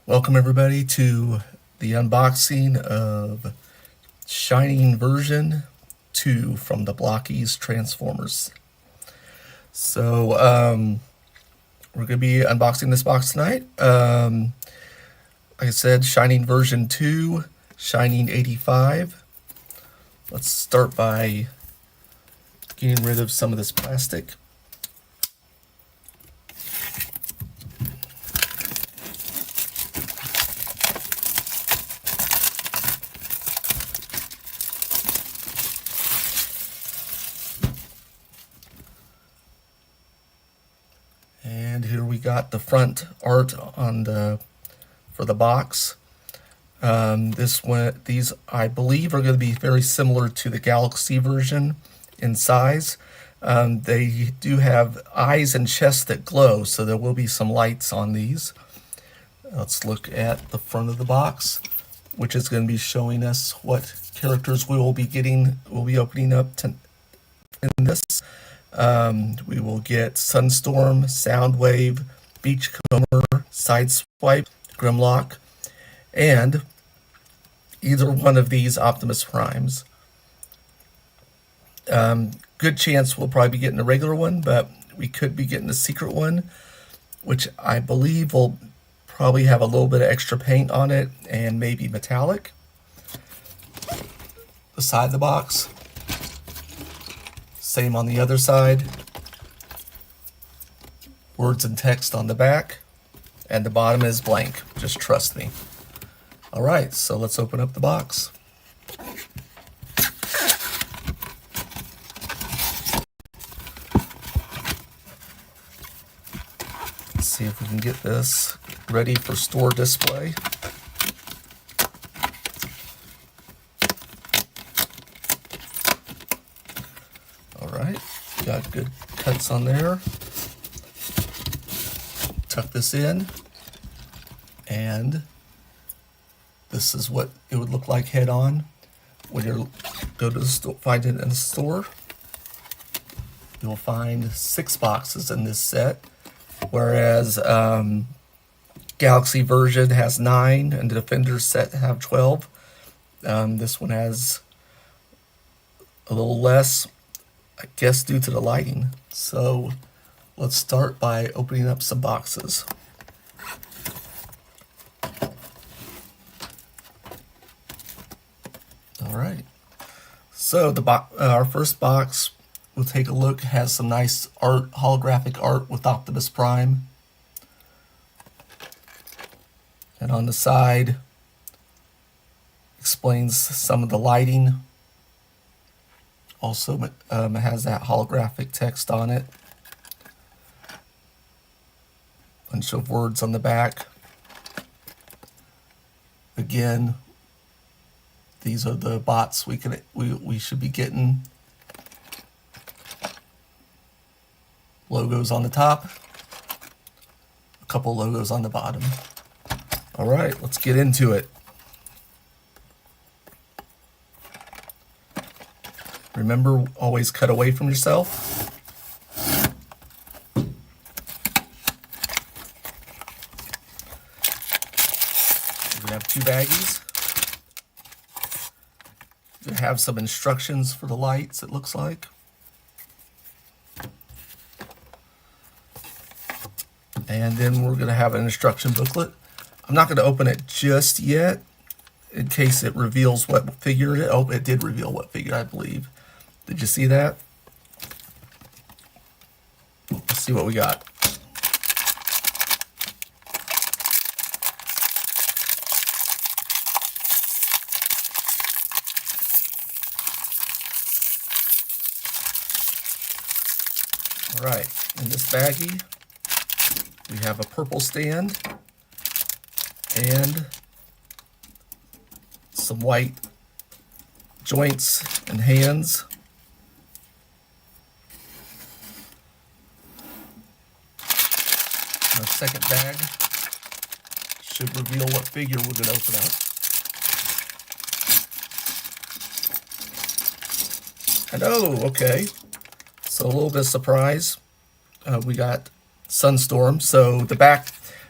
Welcome everybody to the unboxing of Shining version 2 from the Blokees Transformers. So we're going to be unboxing this box tonight. Like I said, Shining version 2, Shining 85. Let's start by getting rid of some of this plastic. And here we got the front art on for the box. These I believe are going to be very similar to the Galaxy version in size. They do have eyes and chests that glow, so there will be some lights on these. Let's look at the front of the box, which is going to be showing us what characters we will be getting. We'll be opening up in this. We will get Sunstorm, Soundwave, Beachcomber, Sideswipe, Grimlock, and either one of these Optimus Primes. Good chance we'll probably be getting a regular one, but we could be getting a secret one, which I believe will probably have a little bit of extra paint on it and maybe metallic. The side of the box. Same on the other side. Words and text on the back. And the bottom is blank. Just trust me. Alright, so let's open up the box. Let's see if we can get this ready for store display. Alright, got good cuts on there. Tuck this in, and this is what it would look like head on when you go to the store, find it in the store. You'll find 6 boxes in this set, whereas Galaxy version has 9 and the Defender set have 12. This one has a little less, I guess, due to the lighting. So let's start by opening up some boxes. All right. So our first box, we'll take a look, has some nice art, holographic art with Optimus Prime. And on the side, explains some of the lighting. Also, it has that holographic text on it. Bunch of words on the back. Again, these are the bots we should be getting. Logos on the top. A couple logos on the bottom. All right, let's get into it. Remember, always cut away from yourself. We're gonna have 2 baggies. We have some instructions for the lights, it looks like. And then we're gonna have an instruction booklet. I'm not gonna open it just yet, in case it reveals what figure it is. Oh, it did reveal what figure, I believe. Did you see that? Let's see what we got. All right, in this baggie, we have a purple stand and some white joints and hands. Our second bag should reveal what figure we're going to open up. And oh, okay. So a little bit of surprise. We got Sunstorm. So the back,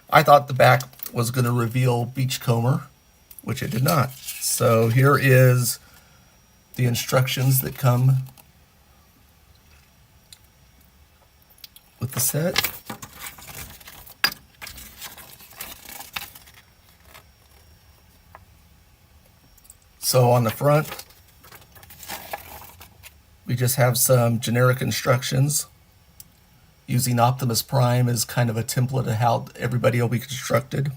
I thought the back was going to reveal Beachcomber, which it did not. So here is the instructions that come with the set. So on the front, we just have some generic instructions using Optimus Prime as kind of a template of how everybody will be constructed.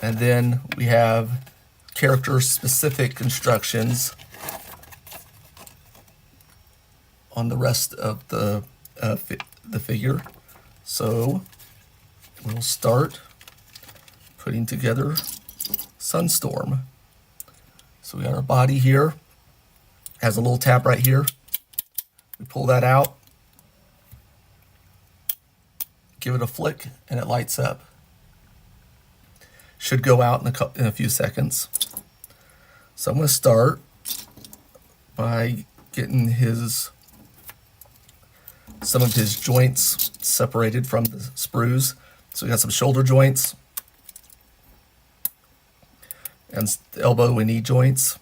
And then we have character-specific instructions on the rest of the figure. So we'll start putting together Sunstorm. So we got our body here, has a little tab right here. We pull that out, give it a flick, and it lights up. Should go out in a few seconds. So I'm going to start by getting some of his joints separated from the sprues. So we got some shoulder joints and the elbow and knee joints.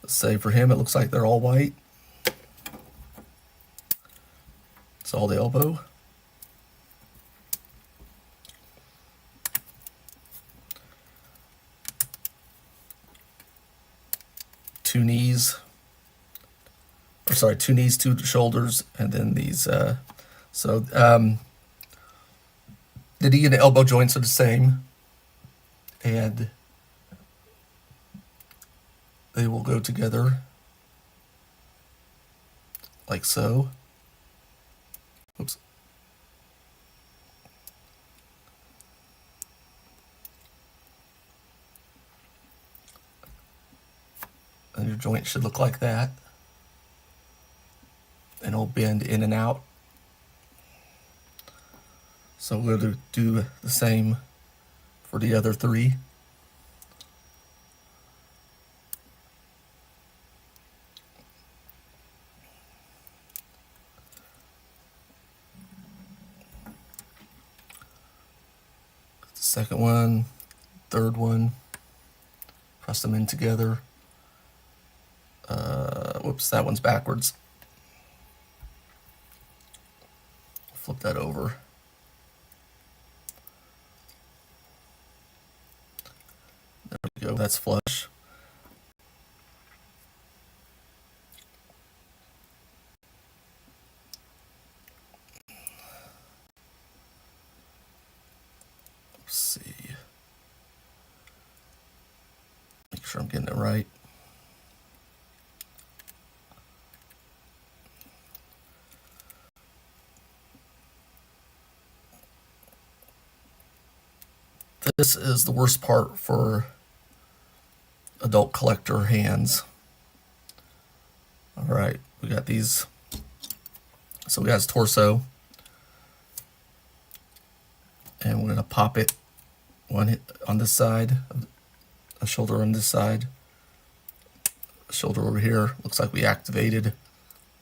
Let's say for him, it looks like they're all white. It's all the elbow. Two knees, two shoulders, and then these. The knee and the elbow joints are the same, and they will go together like so. Oops. And your joint should look like that. And it'll bend in and out. So we're going to do the same for the other three. The second one, third one, press them in together. Whoops, that one's backwards. Flip that over. There we go, that's flush. Let's see. Make sure I'm getting it right. This is the worst part for adult collector hands. All right, we got these. So we got his torso, and we're gonna pop it one on this side, a shoulder on this side, a shoulder over here. Looks like we activated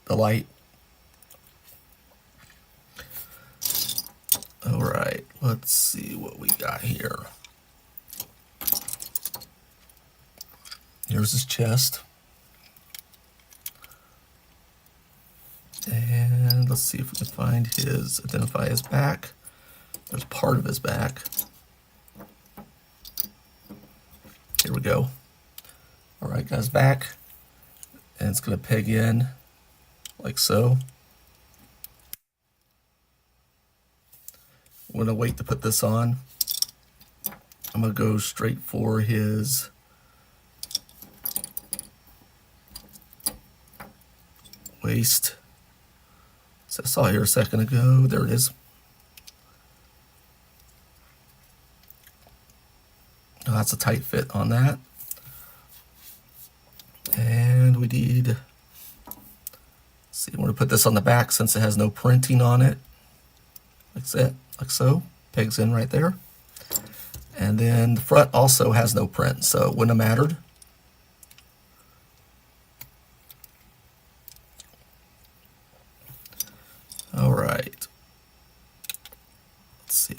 the light. All right, let's see what we got here. Here's his chest. And let's see if we can identify his back. There's part of his back. Here we go. All right, got his back. And it's gonna peg in like so. I'm gonna wait to put this on. I'm gonna go straight for his waist. So I saw here a second ago. There it is. Oh, that's a tight fit on that. And we need, let's see, we're gonna put this on the back since it has no printing on it. Like that, like so, pegs in right there. And then the front also has no print, so it wouldn't have mattered.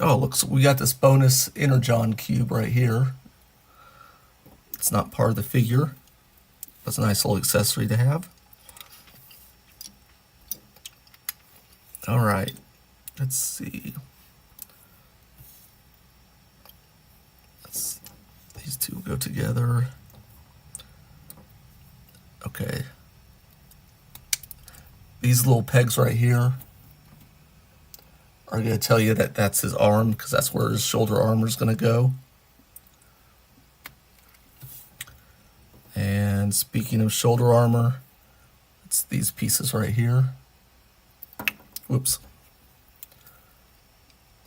Oh, look, so we got this bonus Energon cube right here. It's not part of the figure. That's a nice little accessory to have. All right, let's see. These two go together. Okay. These little pegs right here are going to tell you that that's his arm, because that's where his shoulder armor is going to go. And speaking of shoulder armor, it's these pieces right here. Whoops.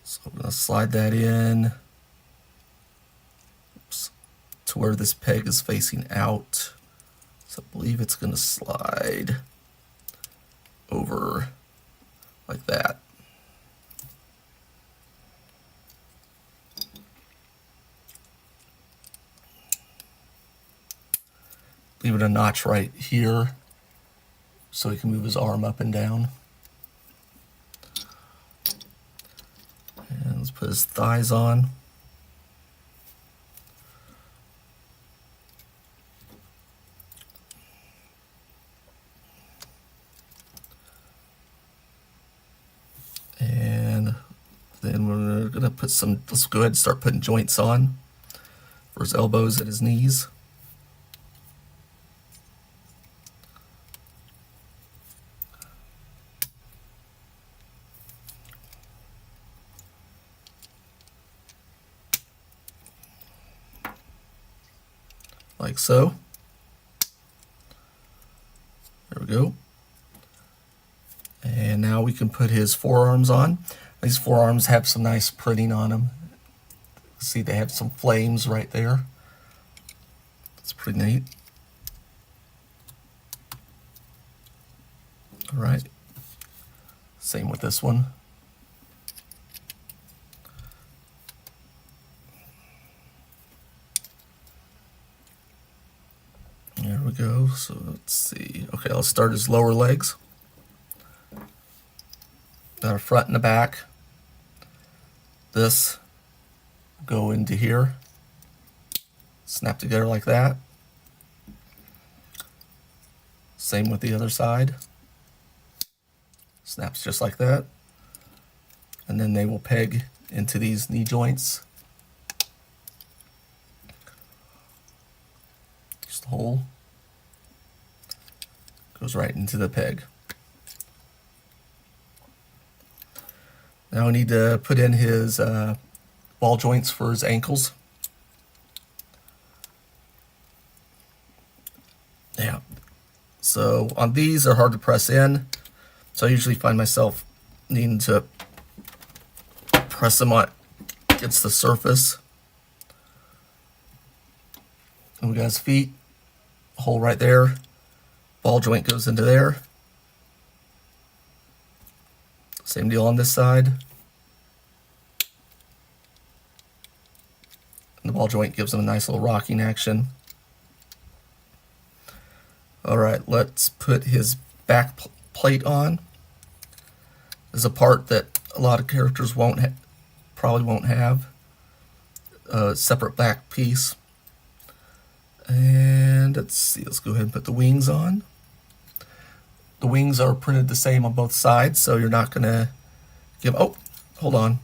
So I'm going to slide that in. Oops. To where this peg is facing out. So I believe it's going to slide over like that. Leave it a notch right here so he can move his arm up and down. And let's put his thighs on. And then we're gonna put some, let's go ahead and start putting joints on for his elbows and his knees. Like so. There we go. And now we can put his forearms on. These forearms have some nice printing on them. See, they have some flames right there. That's pretty neat. All right. Same with this one. There we go. So let's see. Okay, let's start his lower legs. Got a front and a back. This will go into here. Snap together like that. Same with the other side. Snaps just like that. And then they will peg into these knee joints. Just the hole. Goes right into the peg. Now we need to put in his ball joints for his ankles. Yeah. So on these, they're hard to press in. So I usually find myself needing to press them on against the surface. And we got his feet, hole right there. Ball joint goes into there. Same deal on this side. And the ball joint gives them a nice little rocking action. All right, let's put his back plate on. This is a part that a lot of characters probably won't have. A separate back piece. And let's see, let's go ahead and put the wings on. The wings are printed the same on both sides, so you're not gonna give, oh, hold on.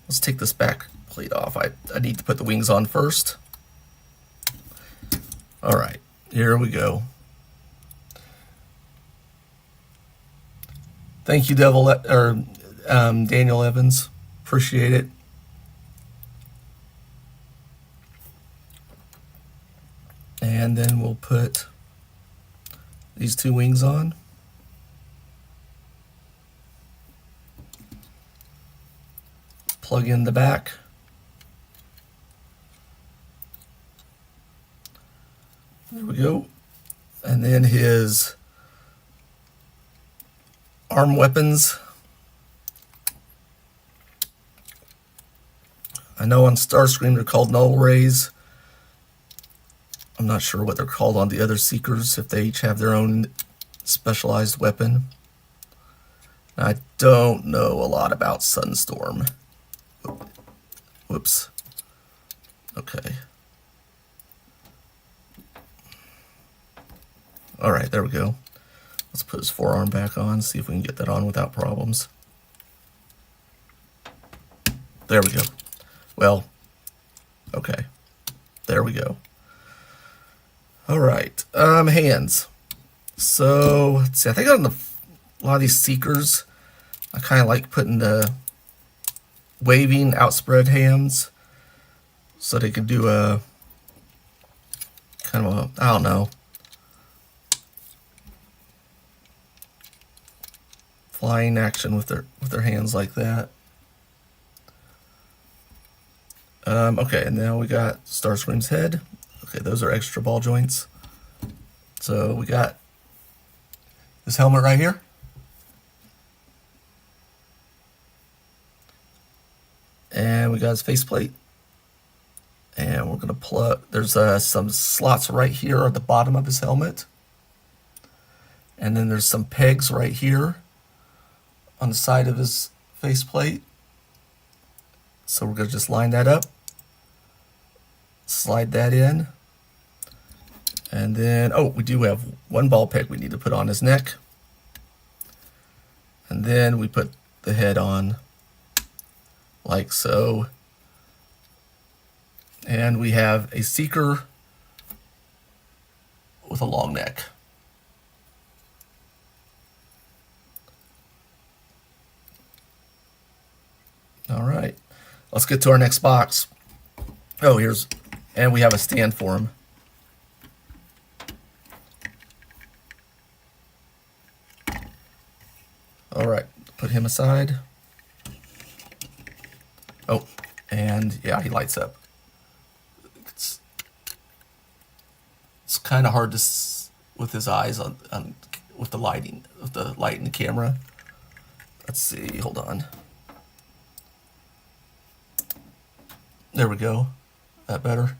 Let's take this back plate off. I need to put the wings on first. All right, here we go. Thank you, Daniel Evans. Appreciate it. And then we'll put these two wings on. Plug in the back. There we go. And then his arm weapons. I know on Starscream they're called null rays. I'm not sure what they're called on the other Seekers, if they each have their own specialized weapon. I don't know a lot about Sunstorm. Whoops. Okay. All right, there we go. Let's put his forearm back on, see if we can get that on without problems. There we go. Well, okay. There we go. All right, hands. So, let's see, I think on a lot of these seekers, I kind of like putting the waving outspread hands so they can do a kind of a, I don't know, flying action with their hands like that. Okay, and now we got Starscream's head. Okay, those are extra ball joints. So we got this helmet right here. And we got his faceplate. And we're going to plug, there's some slots right here at the bottom of his helmet. And then there's some pegs right here on the side of his faceplate. So we're going to just line that up. Slide that in. And then, oh, we do have one ball peg we need to put on his neck. And then we put the head on like so. And we have a seeker with a long neck. All right, let's get to our next box. Oh, and we have a stand for him. All right, put him aside. Oh, and yeah, he lights up. It's kind of hard to with his eyes on with the lighting, with the light in the camera. Let's see, hold on. There we go. That better?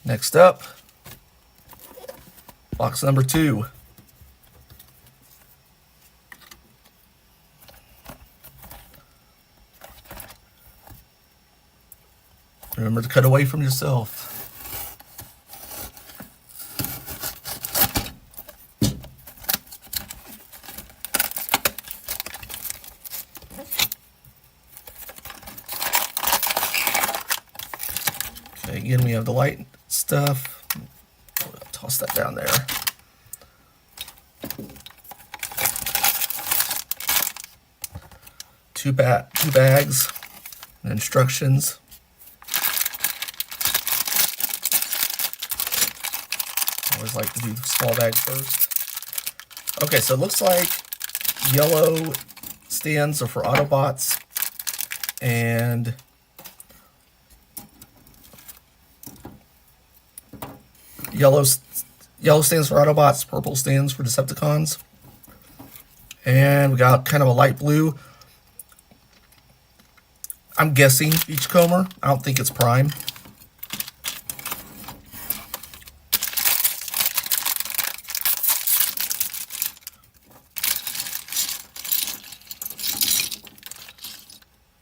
Next up, box number 2. Remember to cut away from yourself. Okay, again, we have the light stuff. Toss that down there. Two bags and instructions. I always like to do the small bag first. Okay, so it looks like yellow stands are for Autobots, and yellow stands for Autobots, purple stands for Decepticons. And we got kind of a light blue. I'm guessing Beachcomber. I don't think it's Prime.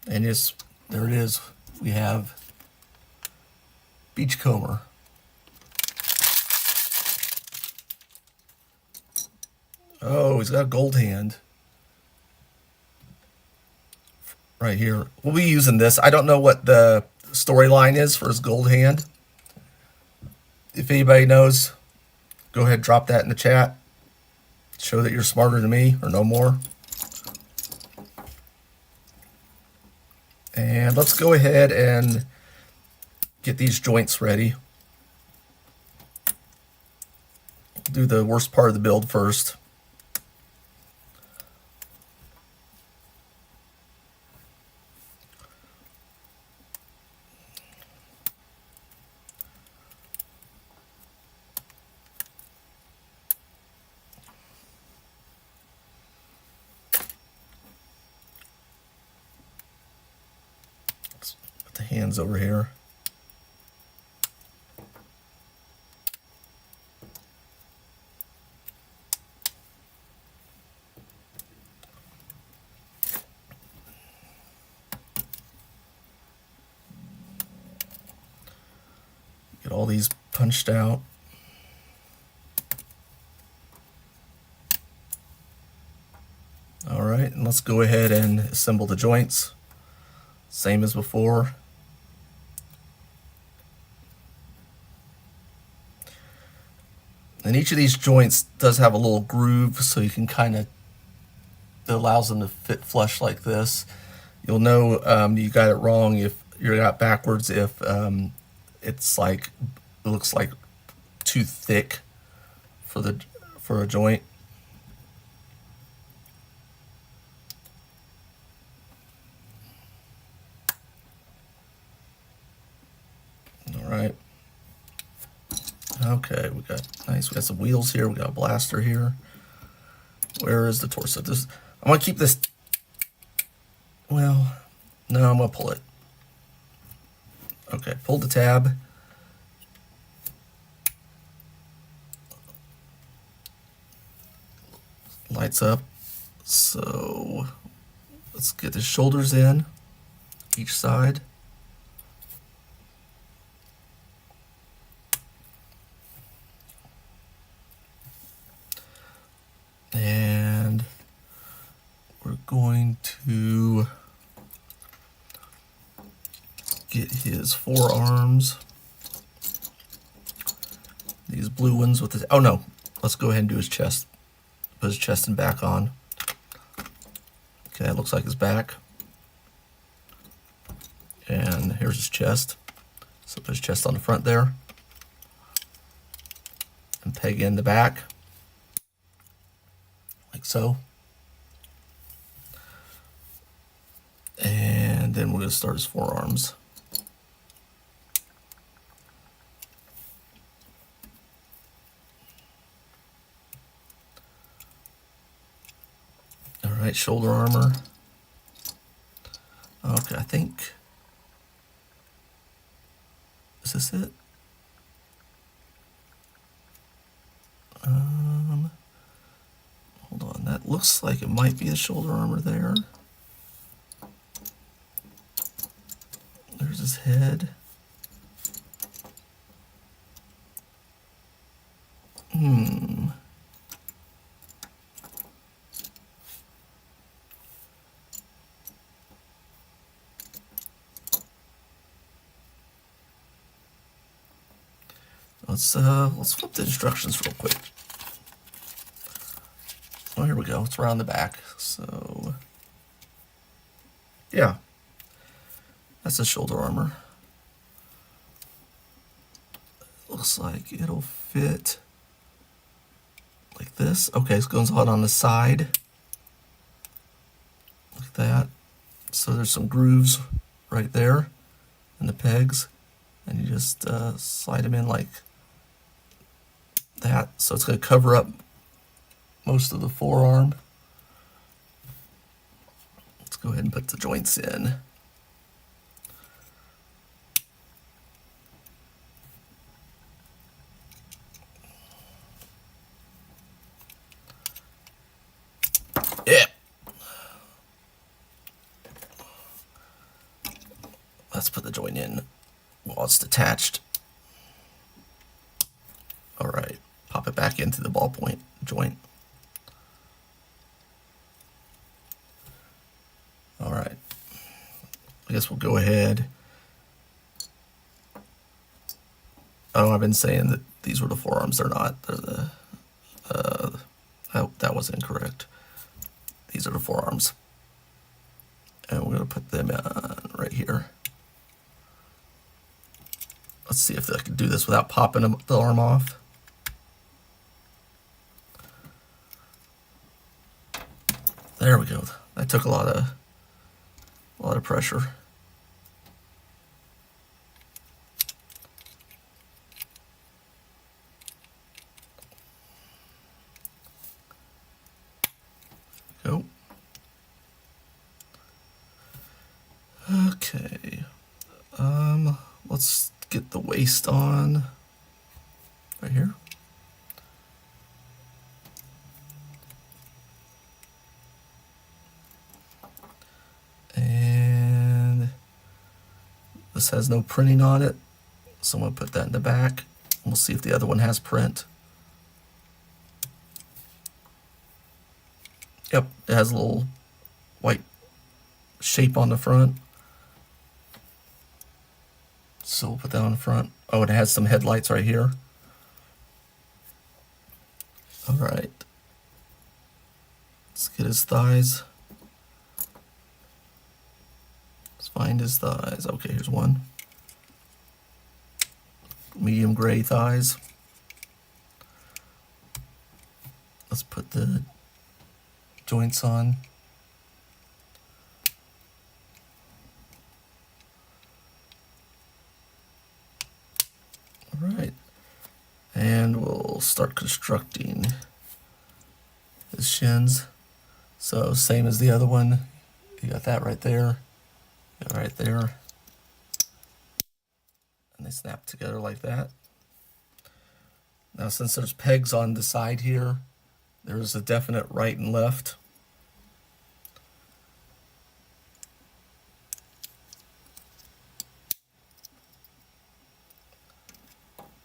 And there it is. We have Beachcomber. Oh, he's got a gold hand. Right here. We'll be using this. I don't know what the storyline is for his gold hand. If anybody knows, go ahead and drop that in the chat. Show that you're smarter than me or no more. And let's go ahead and get these joints ready. Do the worst part of the build first. Let's put the hands over here. all these punched out. All right, and let's go ahead and assemble the joints. Same as before. And each of these joints does have a little groove, so you can kind of, it allows them to fit flush like this. You'll know you got it wrong if you got backwards, if it's like, it looks like too thick for a joint. All right. Okay, we got some wheels here. We got a blaster here. Where is the torso? This, I'm gonna keep this. Well, no, I'm gonna pull it. Okay, pull the tab. Lights up. So let's get the shoulders in each side. And we're going to get his forearms. These blue ones with his, oh no, let's go ahead and do his chest. Put his chest and back on. Okay, it looks like his back. And here's his chest. So put his chest on the front there. And peg in the back. Like so. And then we're going to start his forearms. All right, shoulder armor. Okay, I think, is this it? Hold on, that looks like it might be the shoulder armor there. There's his head. Let's flip the instructions real quick. Oh, here we go. It's around the back. So, yeah, that's the shoulder armor. Looks like it'll fit like this. Okay, so it goes on the side, like that. So there's some grooves right there in the pegs, and you just slide them in like that. So it's going to cover up most of the forearm. Let's go ahead and put the joints in. Yeah. Let's put the joint in while it's detached. All right, pop it back into the ballpoint joint. All right, I guess we'll go ahead. Oh, I've been saying that these were the forearms. They're not. They're the, that was incorrect. These are the forearms. And we're gonna put them on right here. Let's see if I can do this without popping the arm off. There we go. That took a lot of pressure. Go. Okay. Let's get the waist on right here. And this has no printing on it, So I'm going to put that in the back. We'll see if the other one has print. Yep, it has a little white shape on the front. So we'll put that on the front. Oh, and it has some headlights right here. All right. Let's get his thighs. Let's find his thighs. Okay, here's one. Medium gray thighs. Let's put the joints on. All right. And we'll start constructing his shins. So same as the other one. You got that right there. You got right there. And they snap together like that. Now since there's pegs on the side here, there's a definite right and left.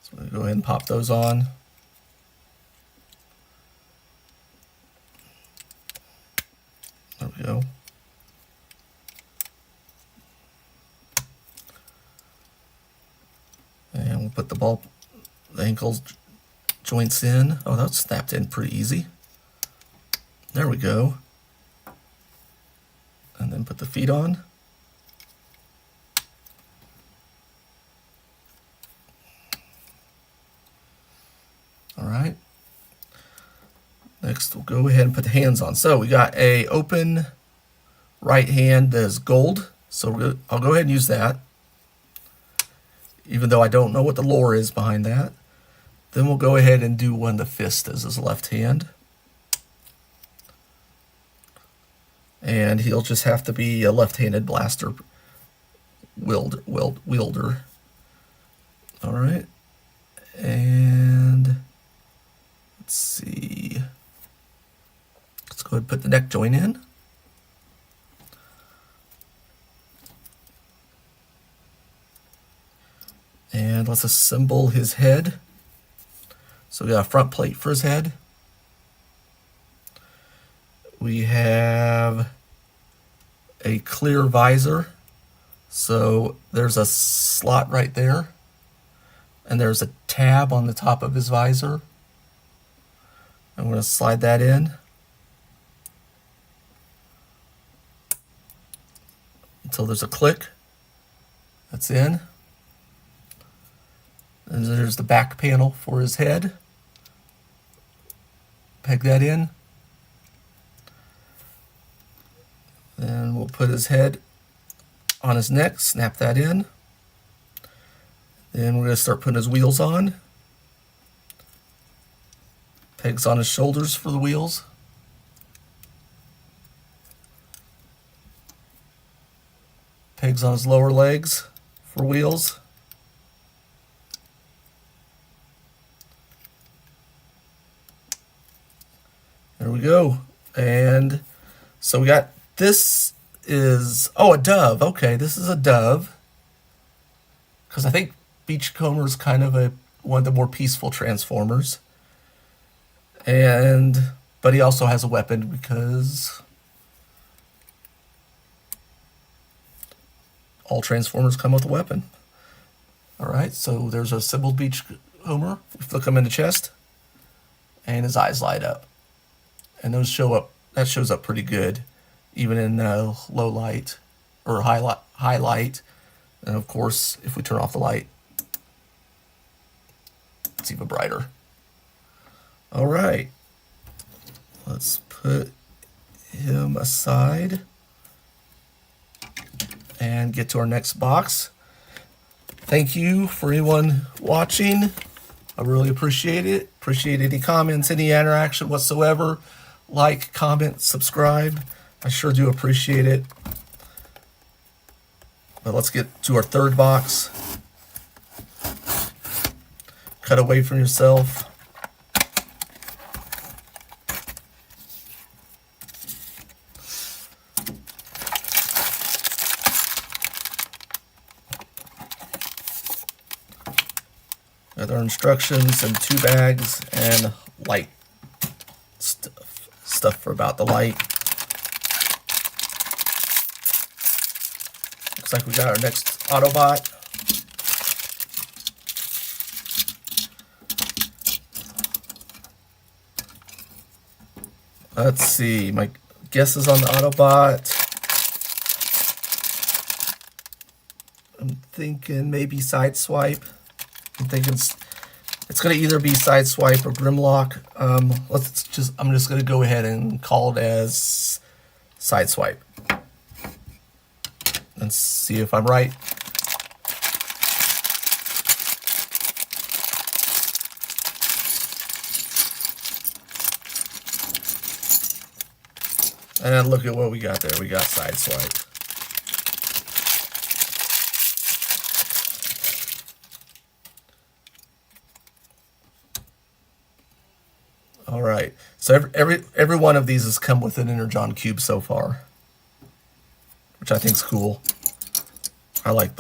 So I'm going to go ahead and pop those on. There we go. And we'll put the ankle joints in. Oh, that's snapped in pretty easy. There we go. And then put the feet on. All right. Next, we'll go ahead and put the hands on. So we got a open right hand that is gold. So I'll go ahead and use that, even though I don't know what the lore is behind that. Then we'll go ahead and do one the fist as his left hand. And he'll just have to be a left-handed blaster wielder. All right. And let's see. Let's go ahead and put the neck joint in. And let's assemble his head. So we got a front plate for his head. We have a clear visor. So there's a slot right there. And there's a tab on the top of his visor. I'm going to slide that in until there's a click. That's in. And there's the back panel for his head. Peg that in. Then we'll put his head on his neck, snap that in. Then we're going to start putting his wheels on. Pegs on his shoulders for the wheels. Pegs on his lower legs for wheels. There we go. And so we got, this is, oh, a dove. Okay, this is a dove. Because I think Beachcomber is kind of one of the more peaceful Transformers. But he also has a weapon because all Transformers come with a weapon. All right, so there's a assembled Beachcomber. We flick him in the chest, and his eyes light up. And those show up. That shows up pretty good, even in low light or high light. And of course, if we turn off the light, it's even brighter. All right, let's put him aside and get to our next box. Thank you for anyone watching. I really appreciate it. Appreciate any comments, any interaction whatsoever. Like, comment, subscribe. I sure do appreciate it. But let's get to our third box. Cut away from yourself. Other instructions and 2 bags and light stuff for about the light. Looks like we got our next Autobot. Let's see, my guesses on the Autobot. I'm thinking maybe Sideswipe. I'm thinking it's going to either be Sideswipe or Grimlock. I'm just going to go ahead and call it as Sideswipe. And see if I'm right. And look at what we got there. We got Sideswipe. All right. So every one of these has come with an Energon cube so far, which I think is cool. I like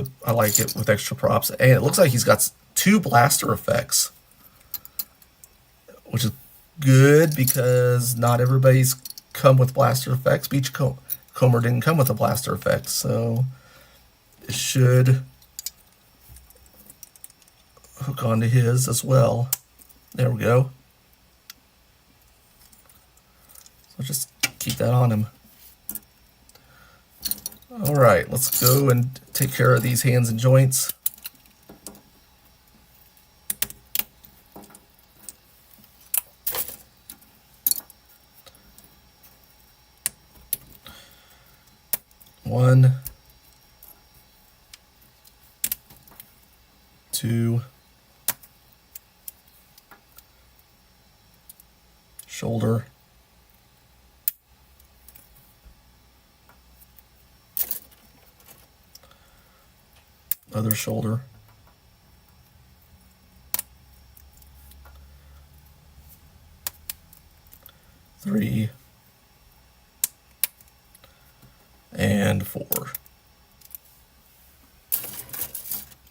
it with extra props, and it looks like he's got 2 blaster effects, which is good because not everybody's come with blaster effects. Beachcomber didn't come with a blaster effect, so it should hook onto his as well. There we go. So just keep that on him. All right, let's go and take care of these hands and joints. One, 2, shoulder, other shoulder, three, and 4.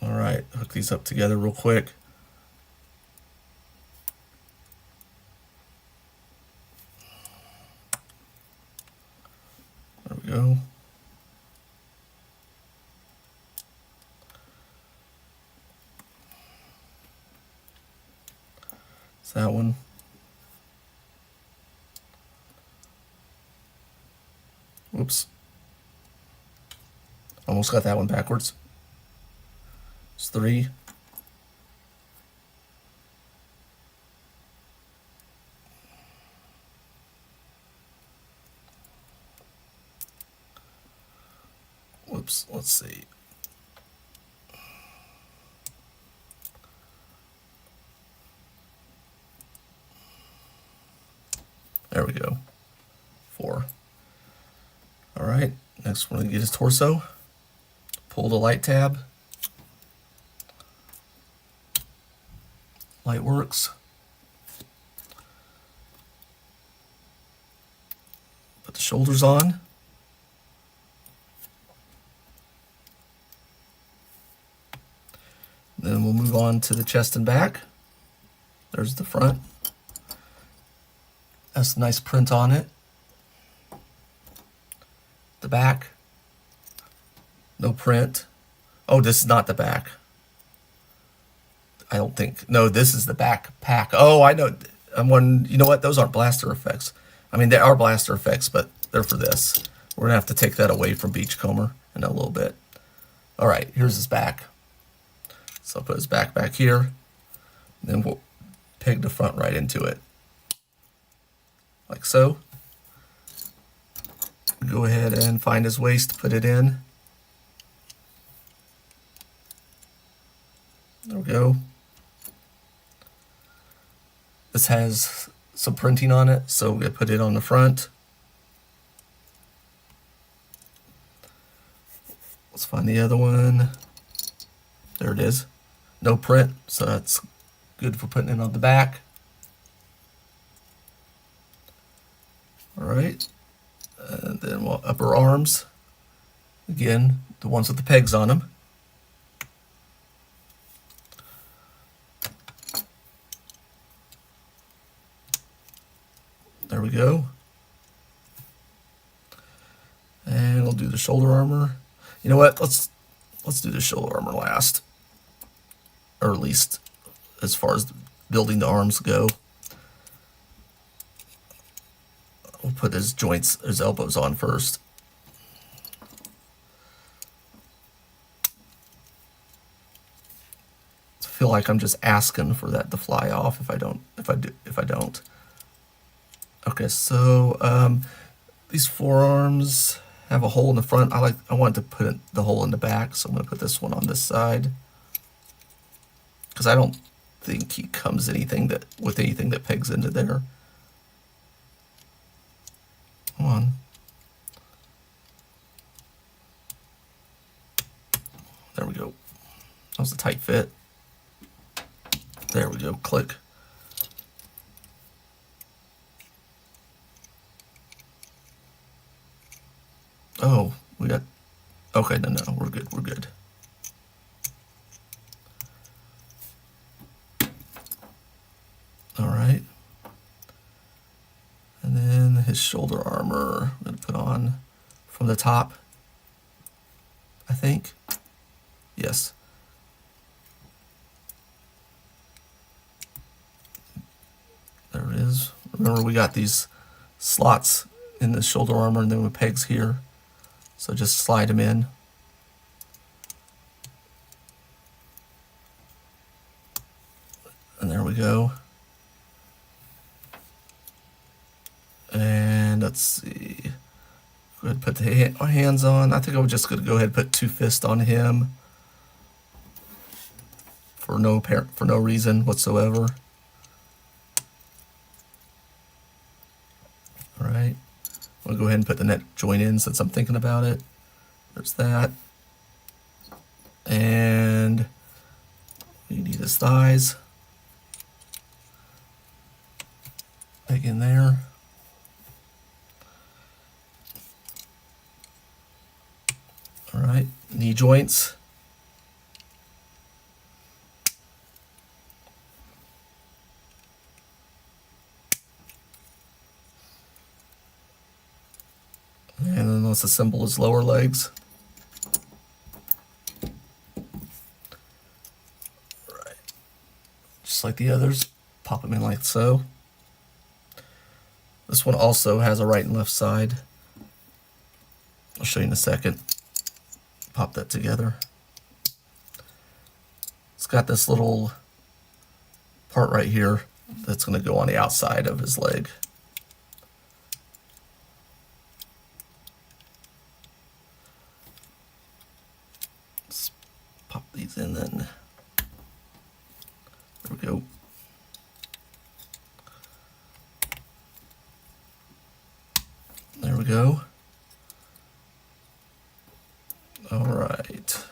All right, hook these up together real quick. There we go. It's that one. Whoops. Almost got that one backwards. It's 3. Whoops, let's see. There we go. 4. All right, next we're going to get his torso. Pull the light tab. Light works. Put the shoulders on. Then we'll move on to the chest and back. There's the front. That's a nice print on it. The back. No print. Oh, this is not the back. I don't think. No, this is the backpack. Oh, I know. You know what? Those aren't blaster effects. I mean, they are blaster effects, but they're for this. We're going to have to take that away from Beachcomber in a little bit. All right, here's his back. So I'll put his back here. And then we'll peg the front right into it. Like so. Go ahead and find his waist, put it in. There we go. This has some printing on it, so we're going to put it on the front. Let's find the other one. There it is. No print, so that's good for putting it on the back. All right. And then we'll upper arms. Again, the ones with the pegs on them. There we go. And we'll do the shoulder armor. You know what? Let's do the shoulder armor last, or at least as far as building the arms go. We'll put his joints, his elbows on first. I feel like I'm just asking for that to fly off if I don't. Okay, so these forearms have a hole in the front. I want to put the hole in the back, so I'm going to put this one on this side because I don't think he comes with anything that pegs into there. Come on. There we go. That was a tight fit. There we go. Click. Oh, we got... Okay, no, we're good. We're good. All right. And then his shoulder armor, I'm going to put on from the top, I think. Yes. There it is. Remember, we got these slots in the shoulder armor and then with pegs here. So just slide them in. And there we go. And let's see. Go ahead and put the hands on. I think I'm just going to go ahead and put 2 fists on him for no reason whatsoever. All right. I'm going to go ahead and put the neck joint in since I'm thinking about it. There's that. And we need his thighs. Peg in there. All right, knee joints. And then let's assemble his lower legs. All right, just like the others, pop them in like so. This one also has a right and left side. I'll show you in a second. Pop that together. It's got this little part right here that's going to go on the outside of his leg. Let's pop these in then. There we go. There we go. All right.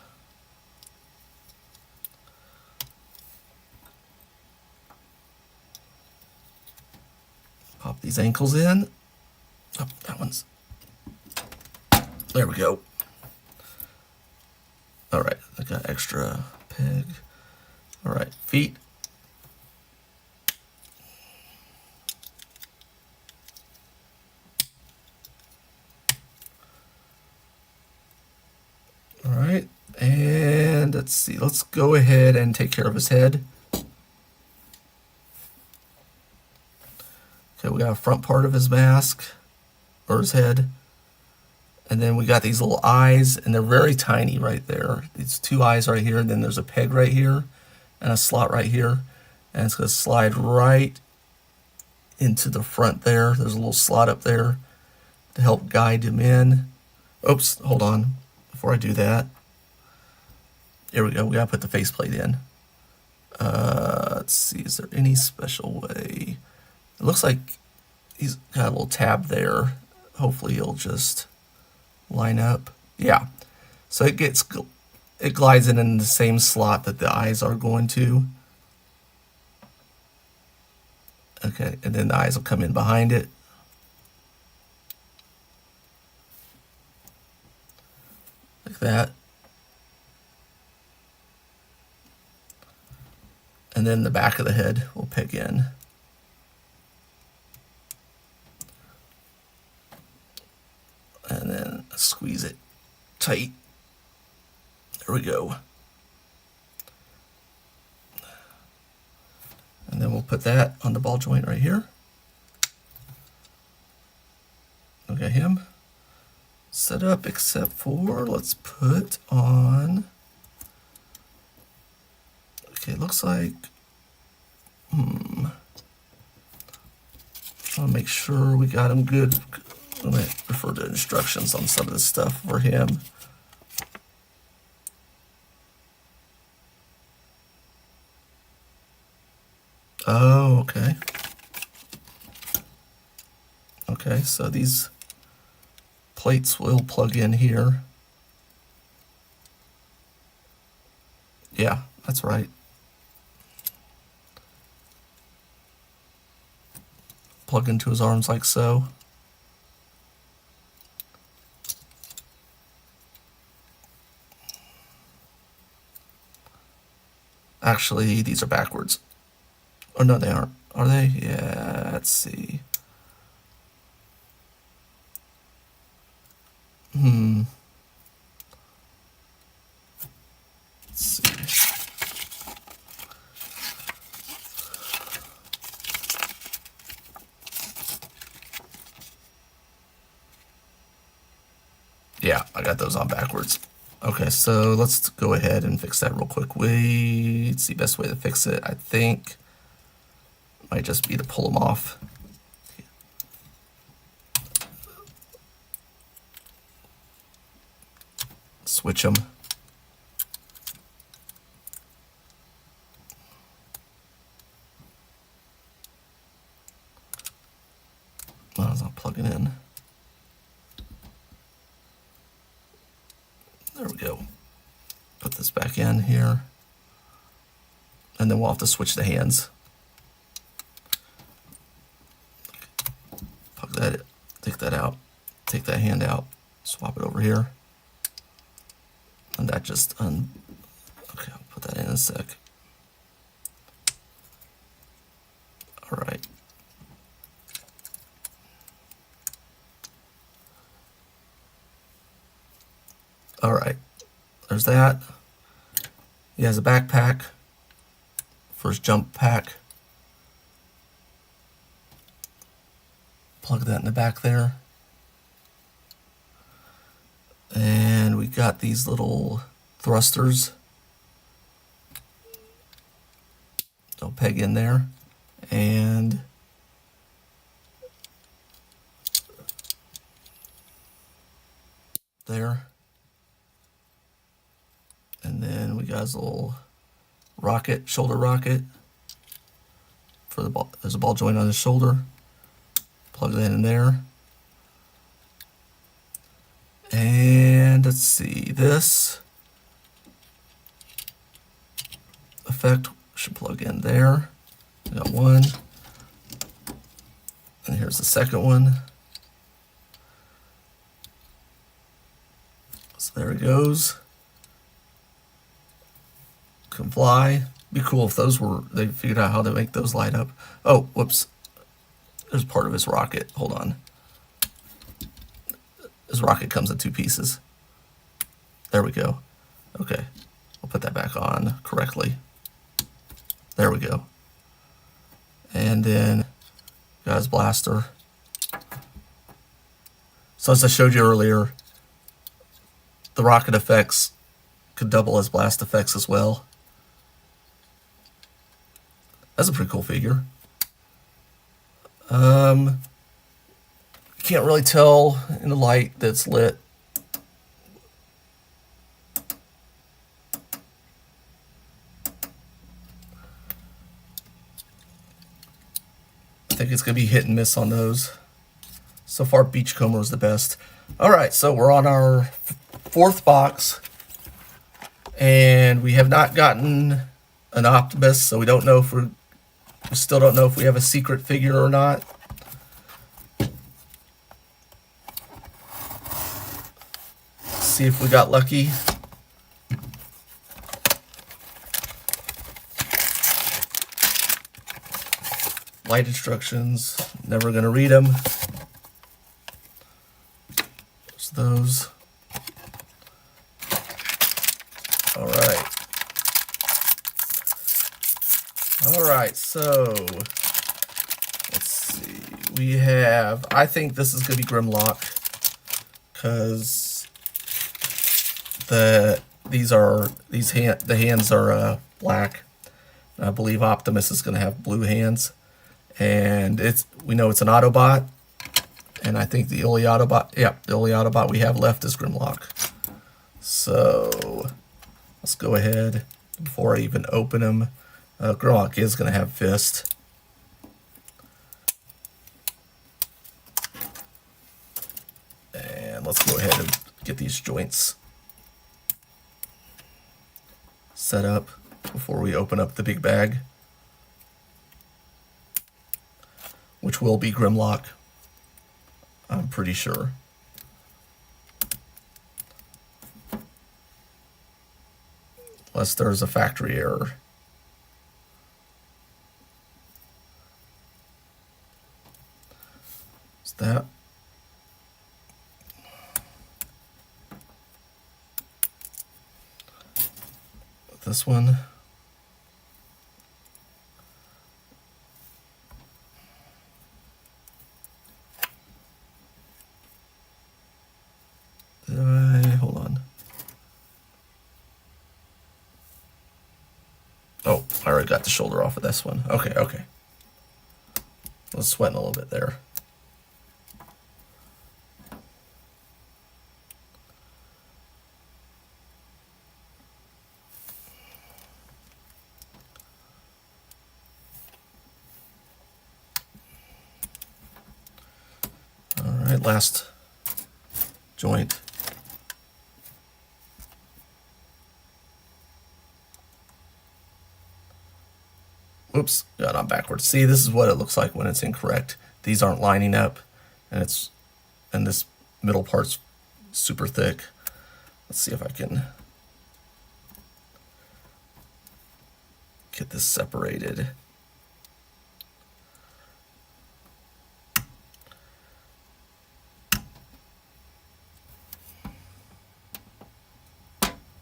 Pop these ankles in. Oh, that one's... There we go. All right, I got extra peg. All right, feet. All right, and let's see. Let's go ahead and take care of his head. Okay, we got a front part of his mask, or his head. And then we got these little eyes, and they're very tiny right there. These 2 eyes right here, and then there's a peg right here, and a slot right here. And it's gonna slide right into the front there. There's a little slot up there to help guide him in. Oops, hold on. Before I do that, here we go. We gotta put the faceplate in. Let's see, is there any special way? It looks like he's got a little tab there. Hopefully he'll just line up. Yeah. So it glides in the same slot that the eyes are going to. Okay, and then the eyes will come in behind it. Like that. And then the back of the head will peg in. tight. There we go. And then we'll put that on the ball joint right here. Look at him set up, except for, let's put on, okay, it looks like, I want to make sure we got him good. I'm going to refer to instructions on some of this stuff for him. Oh, okay. Okay, so these plates will plug in here. Yeah, that's right. Plug into his arms like so. Actually, these are backwards. Oh, no, they aren't. Are they? Yeah, let's see. Let's see. Yeah, I got those on backwards. Okay, so let's go ahead and fix that real quick. It's the best way to fix it, I think, might just be to pull them off. Switch them. Oh, it's not plugging in. There we go. Put this back in here. And then we'll have to switch the hands. Plug that in, take that out, take that hand out, swap it over here. And that just okay, I'll put that in a sec. All right. All right, there's that. He has a backpack for his jump pack. Plug that in the back there. And we got these little thrusters. They'll peg in there. And there. And then we got his little rocket, shoulder rocket for the ball. There's a ball joint on his shoulder. Plug that in there. And let's see, this effect should plug in there. We got one. And here's the second one. So there it goes. Can fly. Be cool if those were, they figured out how to make those light up. Oh, whoops. There's part of his rocket. Hold on. His rocket comes in two pieces. There we go. Okay. I'll put that back on correctly. There we go. And then got his blaster. So as I showed you earlier, the rocket effects could double as blast effects as well. That's a pretty cool figure. Can't really tell in the light that's lit. I think it's going to be hit and miss on those. So far, Beachcomber is the best. All right, so we're on our fourth box. And we have not gotten an Optimus, so we don't know if we still don't know if we have a secret figure or not. See if we got lucky. Light instructions, never gonna read them. There's those. All right. All right, so let's see. We have, I think this is going to be Grimlock because the hands are black. I believe Optimus is going to have blue hands, and we know it's an Autobot, and I think the only Autobot we have left is Grimlock. So let's go ahead before I even open him. Grimlock is going to have Fist. And let's go ahead and get these joints set up before we open up the big bag, which will be Grimlock, I'm pretty sure. Unless there's a factory error. Is that? This one. Hold on. Oh, I already got the shoulder off of this one. Okay. I was sweating a little bit there. All right, last joint. Whoops, got on backwards. See, this is what it looks like when it's incorrect. These aren't lining up, and this middle part's super thick. Let's see if I can get this separated.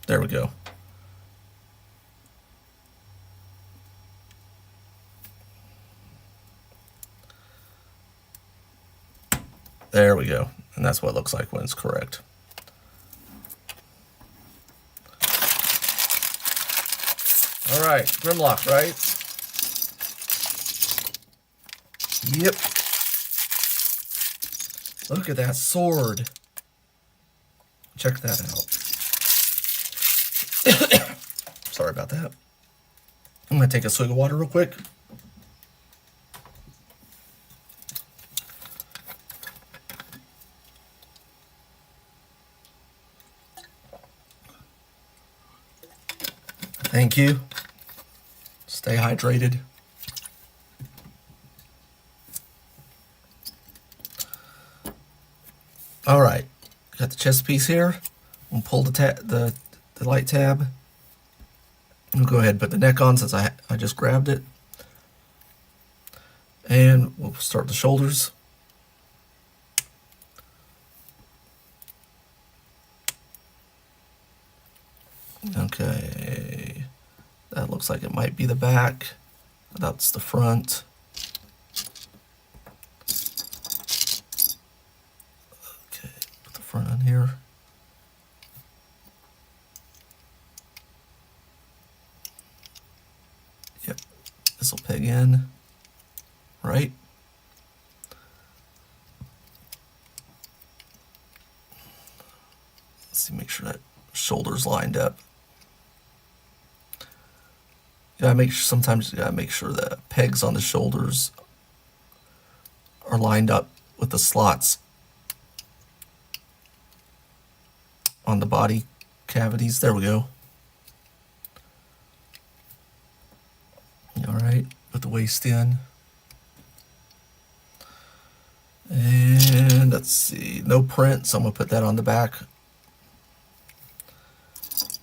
There we go. There we go. And that's what it looks like when it's correct. All right, Grimlock, right? Yep. Look at that sword. Check that out. Sorry about that. I'm going to take a swig of water real quick. Thank you. Stay hydrated. All right, got the chest piece here. We'll pull the light tab. We'll go ahead and put the neck on since I just grabbed it. And we'll start the shoulders. Okay, that looks like it might be the back. That's the front. Okay, put the front on here. Yep, this will peg in, right? Let's see, make sure that shoulder's lined up. Sometimes you gotta make sure the pegs on the shoulders are lined up with the slots on the body cavities. There we go. All right, put the waist in. And let's see, no print, so I'm gonna put that on the back.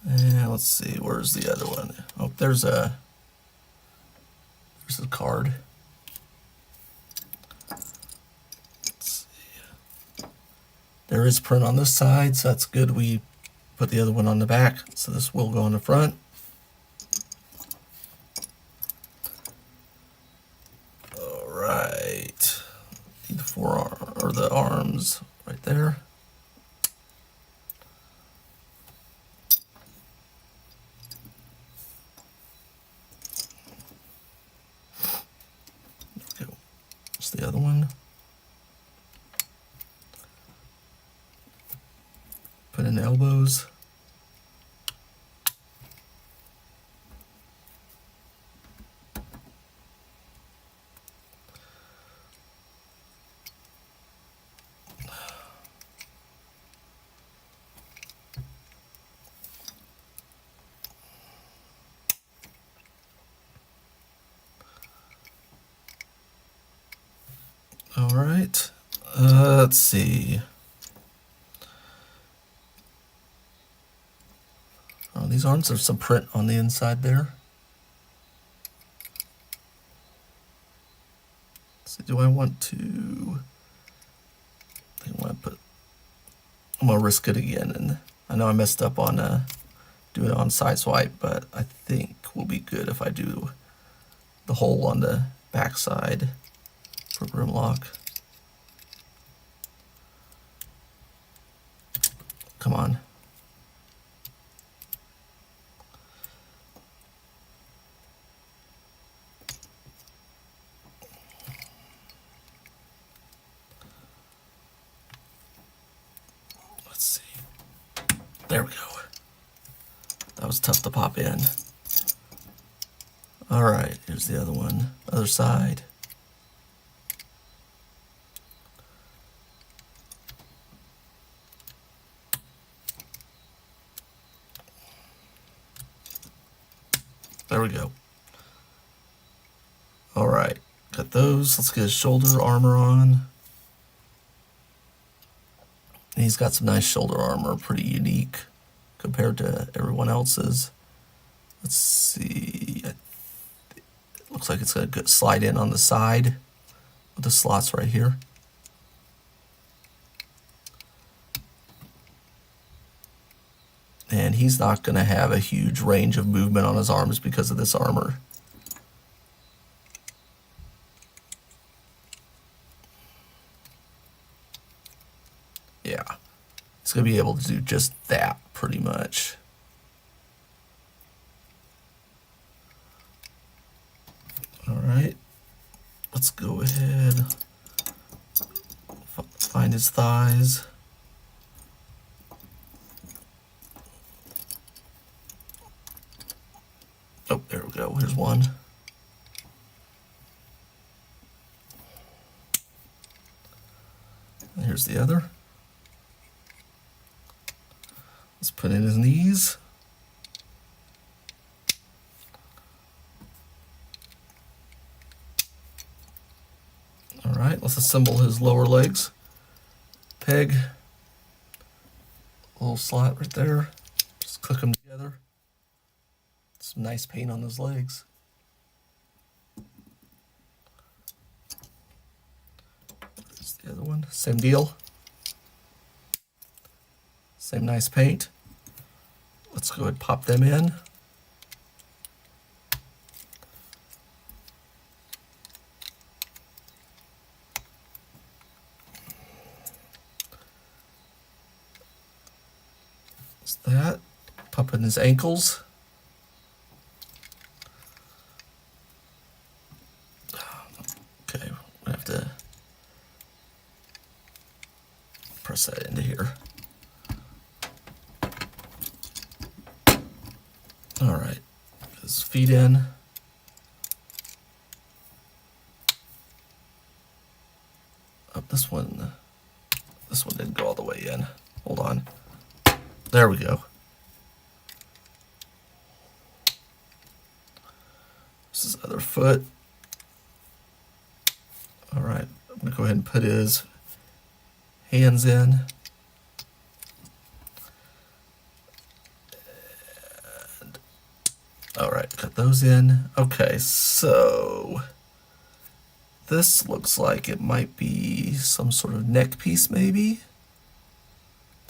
And let's see, where's the other one? Oh, there's a card. Let's see. There is print on this side, so that's good. We put the other one on the back, so this will go on the front. All right, need the forearm or the arms right there. There we go. That's the other one. Put in the elbows. All right, let's see. Oh, these arms, there's some print on the inside there. So do I want to? I think I want to put. I'm gonna risk it again, and I know I messed up on doing it on side swipe, but I think we'll be good if I do the hole on the back side for Grimlock. Come on. Let's see. There we go. That was tough to pop in. All right, here's the other one, other side. There we go. All right, got those. Let's get his shoulder armor on. And he's got some nice shoulder armor, pretty unique compared to everyone else's. Let's see. It looks like it's going to slide in on the side with the slots right here. And he's not going to have a huge range of movement on his arms because of this armor. Yeah, he's going to be able to do just that pretty much. All right, let's go ahead, find his thighs. Oh, there we go. Here's one. And here's the other. Let's put in his knees. All right, let's assemble his lower legs. Peg. Little slot right there. Just click them together. Some nice paint on those legs. There's the other one. Same deal. Same nice paint. Let's go ahead and pop them in. That's that. Pop in his ankles. Okay, I'm gonna have to press that into here. All right, get his feet in. Oh, this one didn't go all the way in. Hold on. There we go. This is his other foot. All right, I'm gonna go ahead and put his hands in. And, all right, cut those in. Okay, so this looks like it might be some sort of neck piece maybe.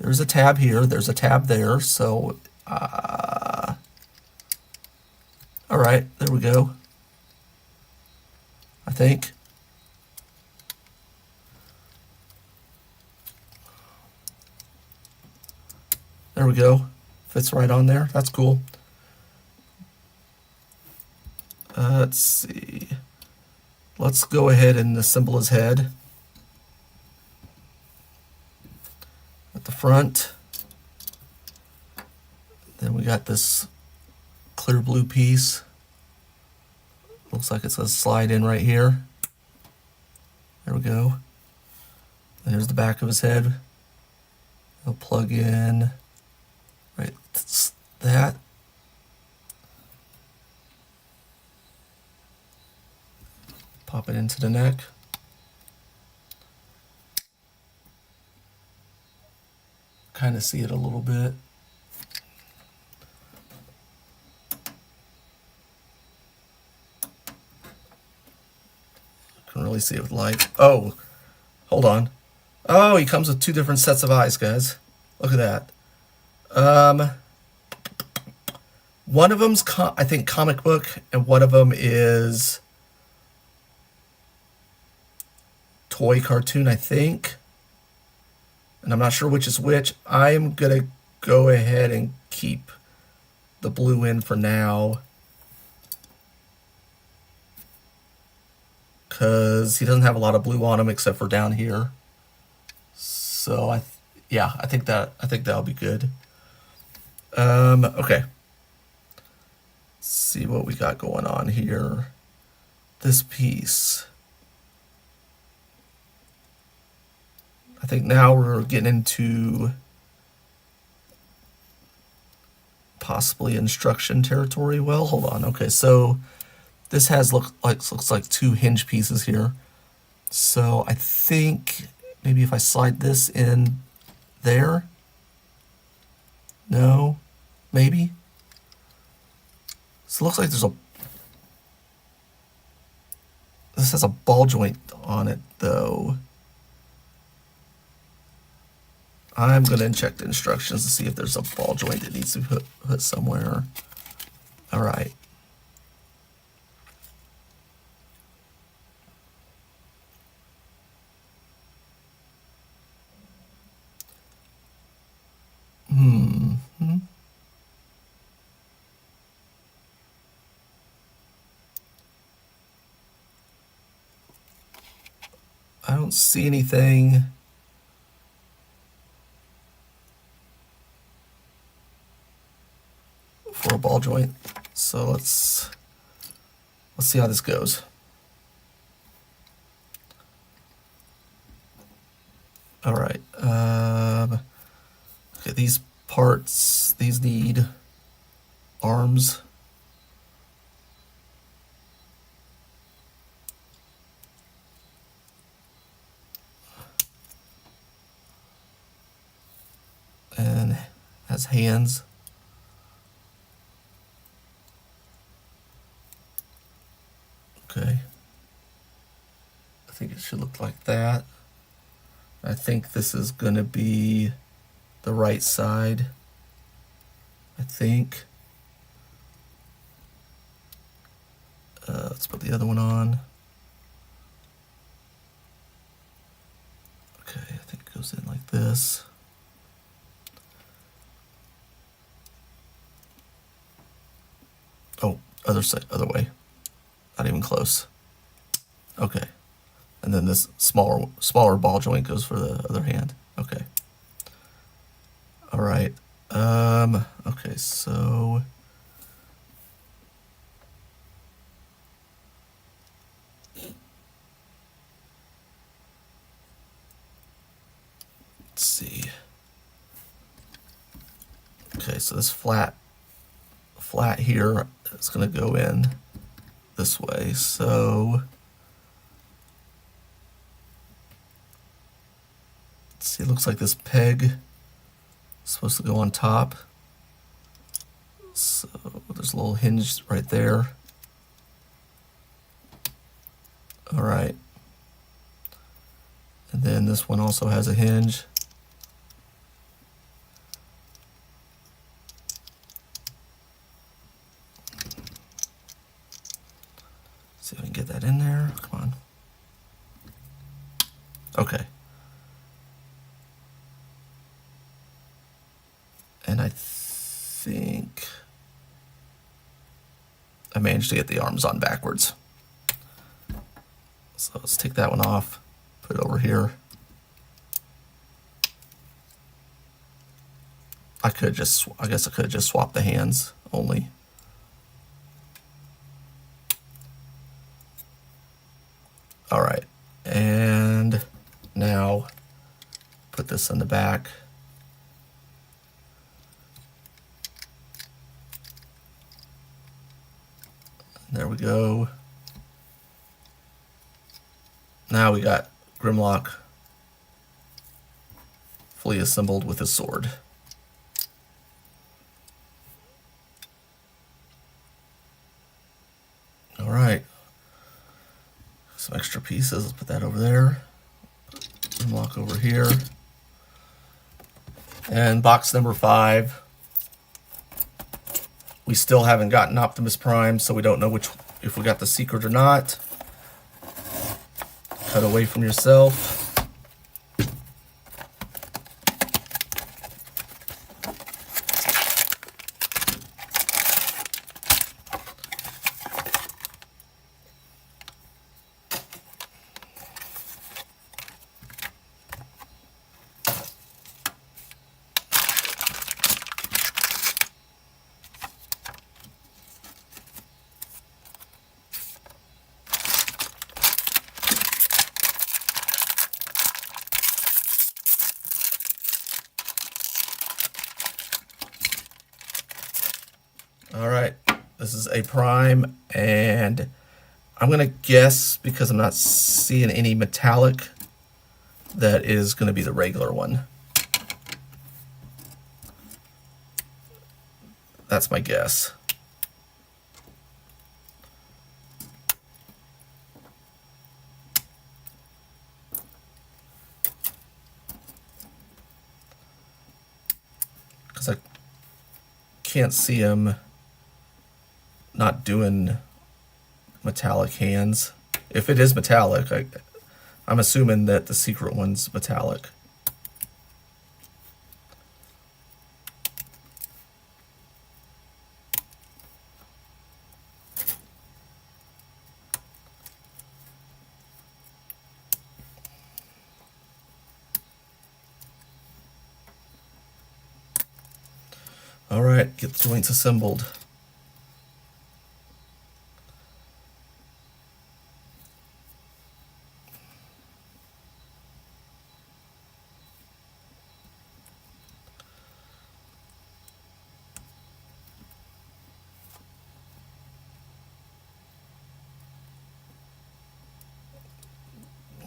There's a tab here, there's a tab there, so, all right, there we go, I think. There we go, fits right on there, that's cool. Let's see, let's go ahead and assemble his head at the front. Then we got this clear blue piece. Looks like it's going to slide in right here. There we go. And here's the back of his head. I'll plug in right that. Pop it into the neck. Kind of see it a little bit. Can really see it with light. Oh, hold on. Oh, he comes with two different sets of eyes, guys. Look at that. One of them's I think comic book, and one of them is toy cartoon, I think. And I'm not sure which is which. I'm gonna go ahead and keep the blue in for now, because he doesn't have a lot of blue on him except for down here. So I think that'll be good. Okay. Let's see what we got going on here. This piece. I think now we're getting into possibly instruction territory. Well, hold on. Okay, so this has looks like two hinge pieces here. So I think maybe if I slide this in there. No, maybe. So it looks like this has a ball joint on it though. I'm going to check the instructions to see if there's a ball joint that needs to be put somewhere. All right. I don't see anything. For a ball joint. So let's see how this goes. All right. Okay, these parts, these need arms. And has hands. Okay. I think it should look like that. I think this is going to be the right side. I think. Let's put the other one on. Okay, I think it goes in like this. Oh, other side, other way. Not even close. Okay. And then this smaller ball joint goes for the other hand. Okay. All right. Okay, so let's see. Okay, so this flat here is going to go in this way. So let's see, it looks like this peg is supposed to go on top. So there's a little hinge right there. All right. And then this one also has a hinge. See if I can get that in there. Come on. Okay. And I think I managed to get the arms on backwards. So let's take that one off, put it over here. I guess I could have just swapped the hands only. All right, and now put this in the back. There we go. Now we got Grimlock fully assembled with his sword. All right. Some extra pieces. Let's put that over there. Grimlock over here. And box number 5. We still haven't gotten Optimus Prime, so we don't know if we got the secret or not. Cut away from yourself. All right, this is a Prime, and I'm gonna guess, because I'm not seeing any metallic, that is gonna be the regular one. That's my guess. Because I can't see him not doing metallic hands. If it is metallic, I'm assuming that the secret one's metallic. All right, get the joints assembled.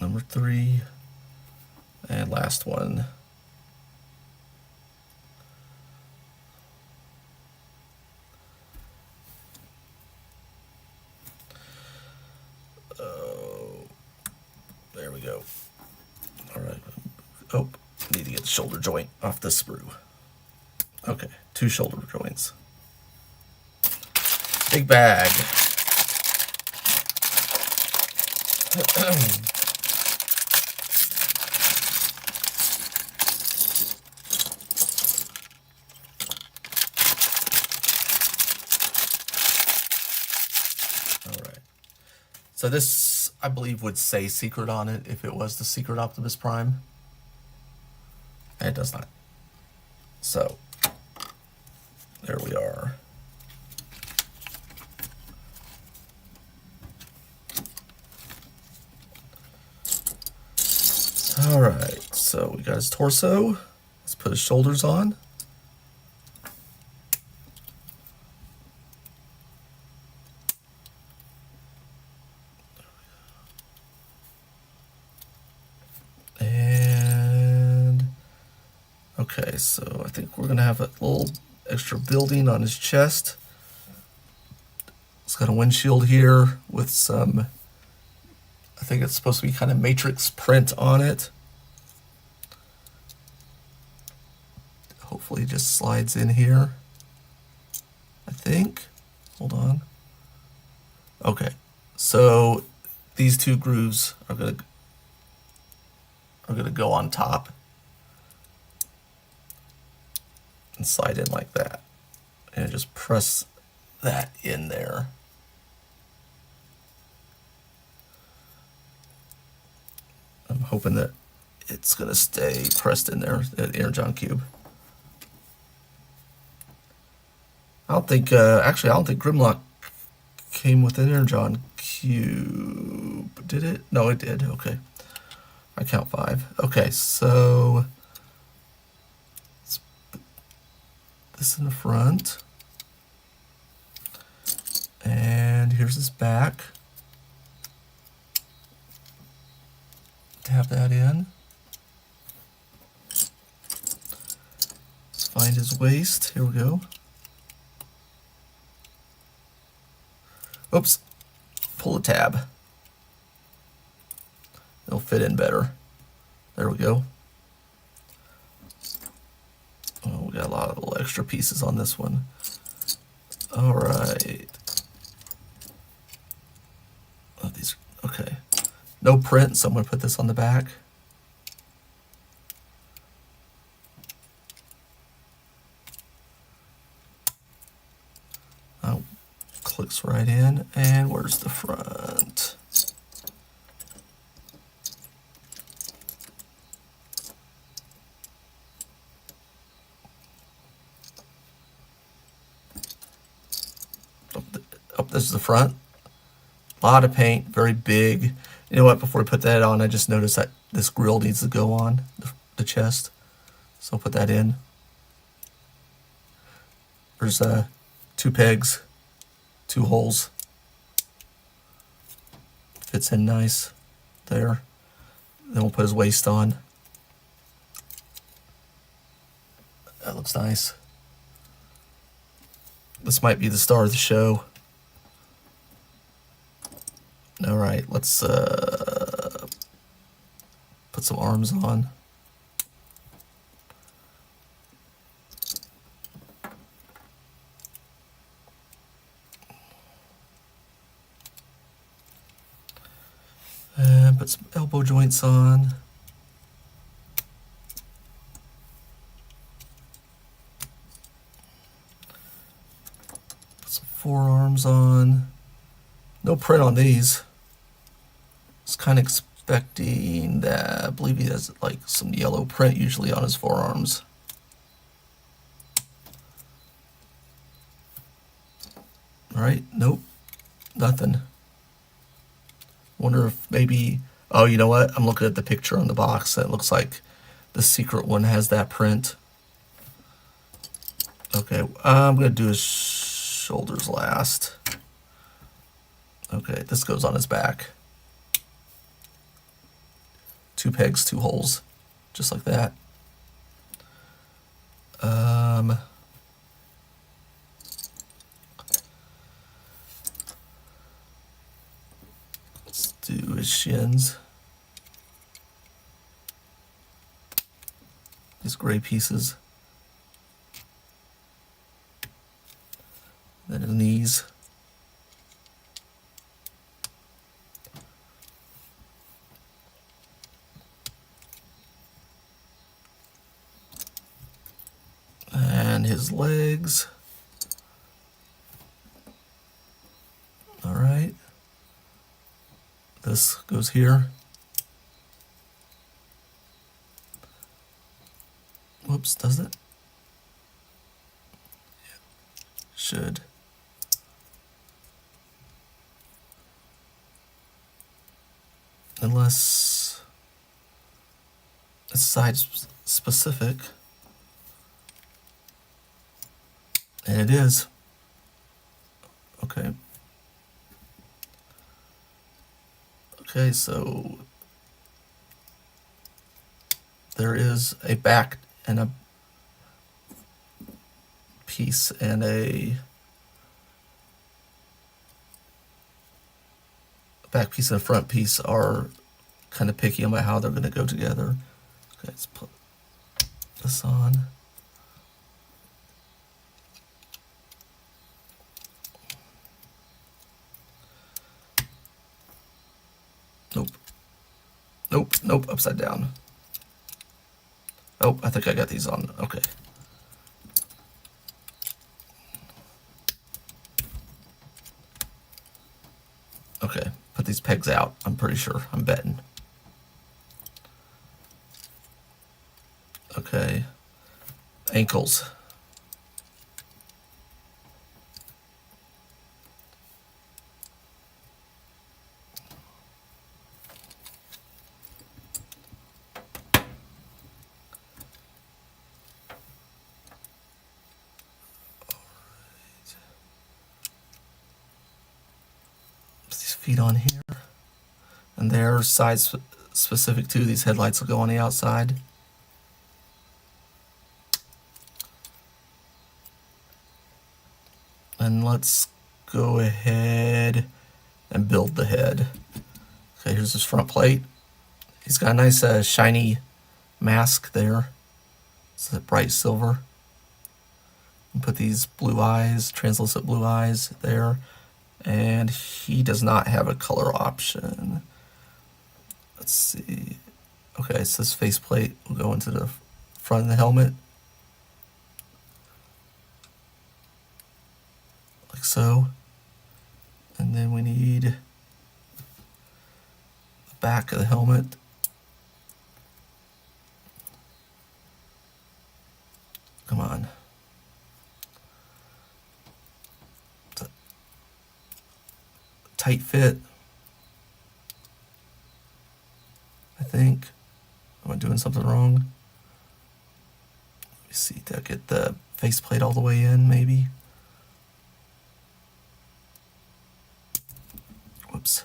Number 3, and last one. Oh, there we go. All right. Oh, need to get the shoulder joint off the sprue. Okay, 2 shoulder joints. Big bag. So this, I believe, would say secret on it if it was the secret Optimus Prime. And it does not. So, there we are. All right, so we got his torso. Let's put his shoulders on. Okay, so I think we're gonna have a little extra building on his chest. It's got a windshield here with some, I think it's supposed to be kind of matrix print on it. Hopefully it just slides in here, I think. Hold on. Okay, So these two grooves are gonna go on top and slide in like that, and just press that in there. I'm hoping that it's gonna stay pressed in there, the Energon cube. I don't think, actually, I don't think Grimlock came with an Energon cube. Did it? No, it did. Okay. I count 5. Okay, so let's put this in the front. And here's his back. Tap that in. Let's find his waist. Here we go. Oops. Pull the tab. It'll fit in better. There we go. Oh, we got a lot of little extra pieces on this one. All right. Oh, these, okay. No print, so I'm going to put this on the back. Oh, clicks right in. And where's the front? Oh, this is the front. A lot of paint, very big. You know what, before I put that on, I just noticed that this grill needs to go on the chest. So I'll put that in. There's 2 pegs, 2 holes. Fits in nice there. Then we'll put his waist on. That looks nice. This might be the star of the show. All right, let's put some arms on. And put some elbow joints on. Put some forearms on. No print on these. I was kind of expecting that. I believe he has like some yellow print usually on his forearms. All right, nope, nothing. Wonder if maybe, oh, you know what? I'm looking at the picture on the box. That looks like the secret one has that print. Okay, I'm gonna do his shoulders last. Okay, this goes on his back. 2 pegs, 2 holes, just like that. Let's do his shins. These gray pieces. Then his knees. And his legs. All right. This goes here. Whoops, does it? Yeah. Should. Unless it's side specific. And it is. Okay. Okay, so there is a back and a piece and a back piece and a front piece are kind of picky about how they're going to go together. Okay, let's put this on. Nope, nope, upside down. Oh, I think I got these on. Okay. Okay, put these pegs out. I'm pretty sure. I'm betting. Okay. Ankles. These feet on here. And they're size specific too. These headlights will go on the outside. And let's go ahead and build the head. Okay, here's his front plate. He's got a nice shiny mask there. It's a bright silver. And put these blue eyes, translucent blue eyes there. And he does not have a color option. Let's see. Okay, so this faceplate will go into the front of the helmet. Like so. And then we need the back of the helmet. Come on. It's a tight fit. I think. Am I doing something wrong? Let me see. Did I get the faceplate all the way in, maybe? Whoops.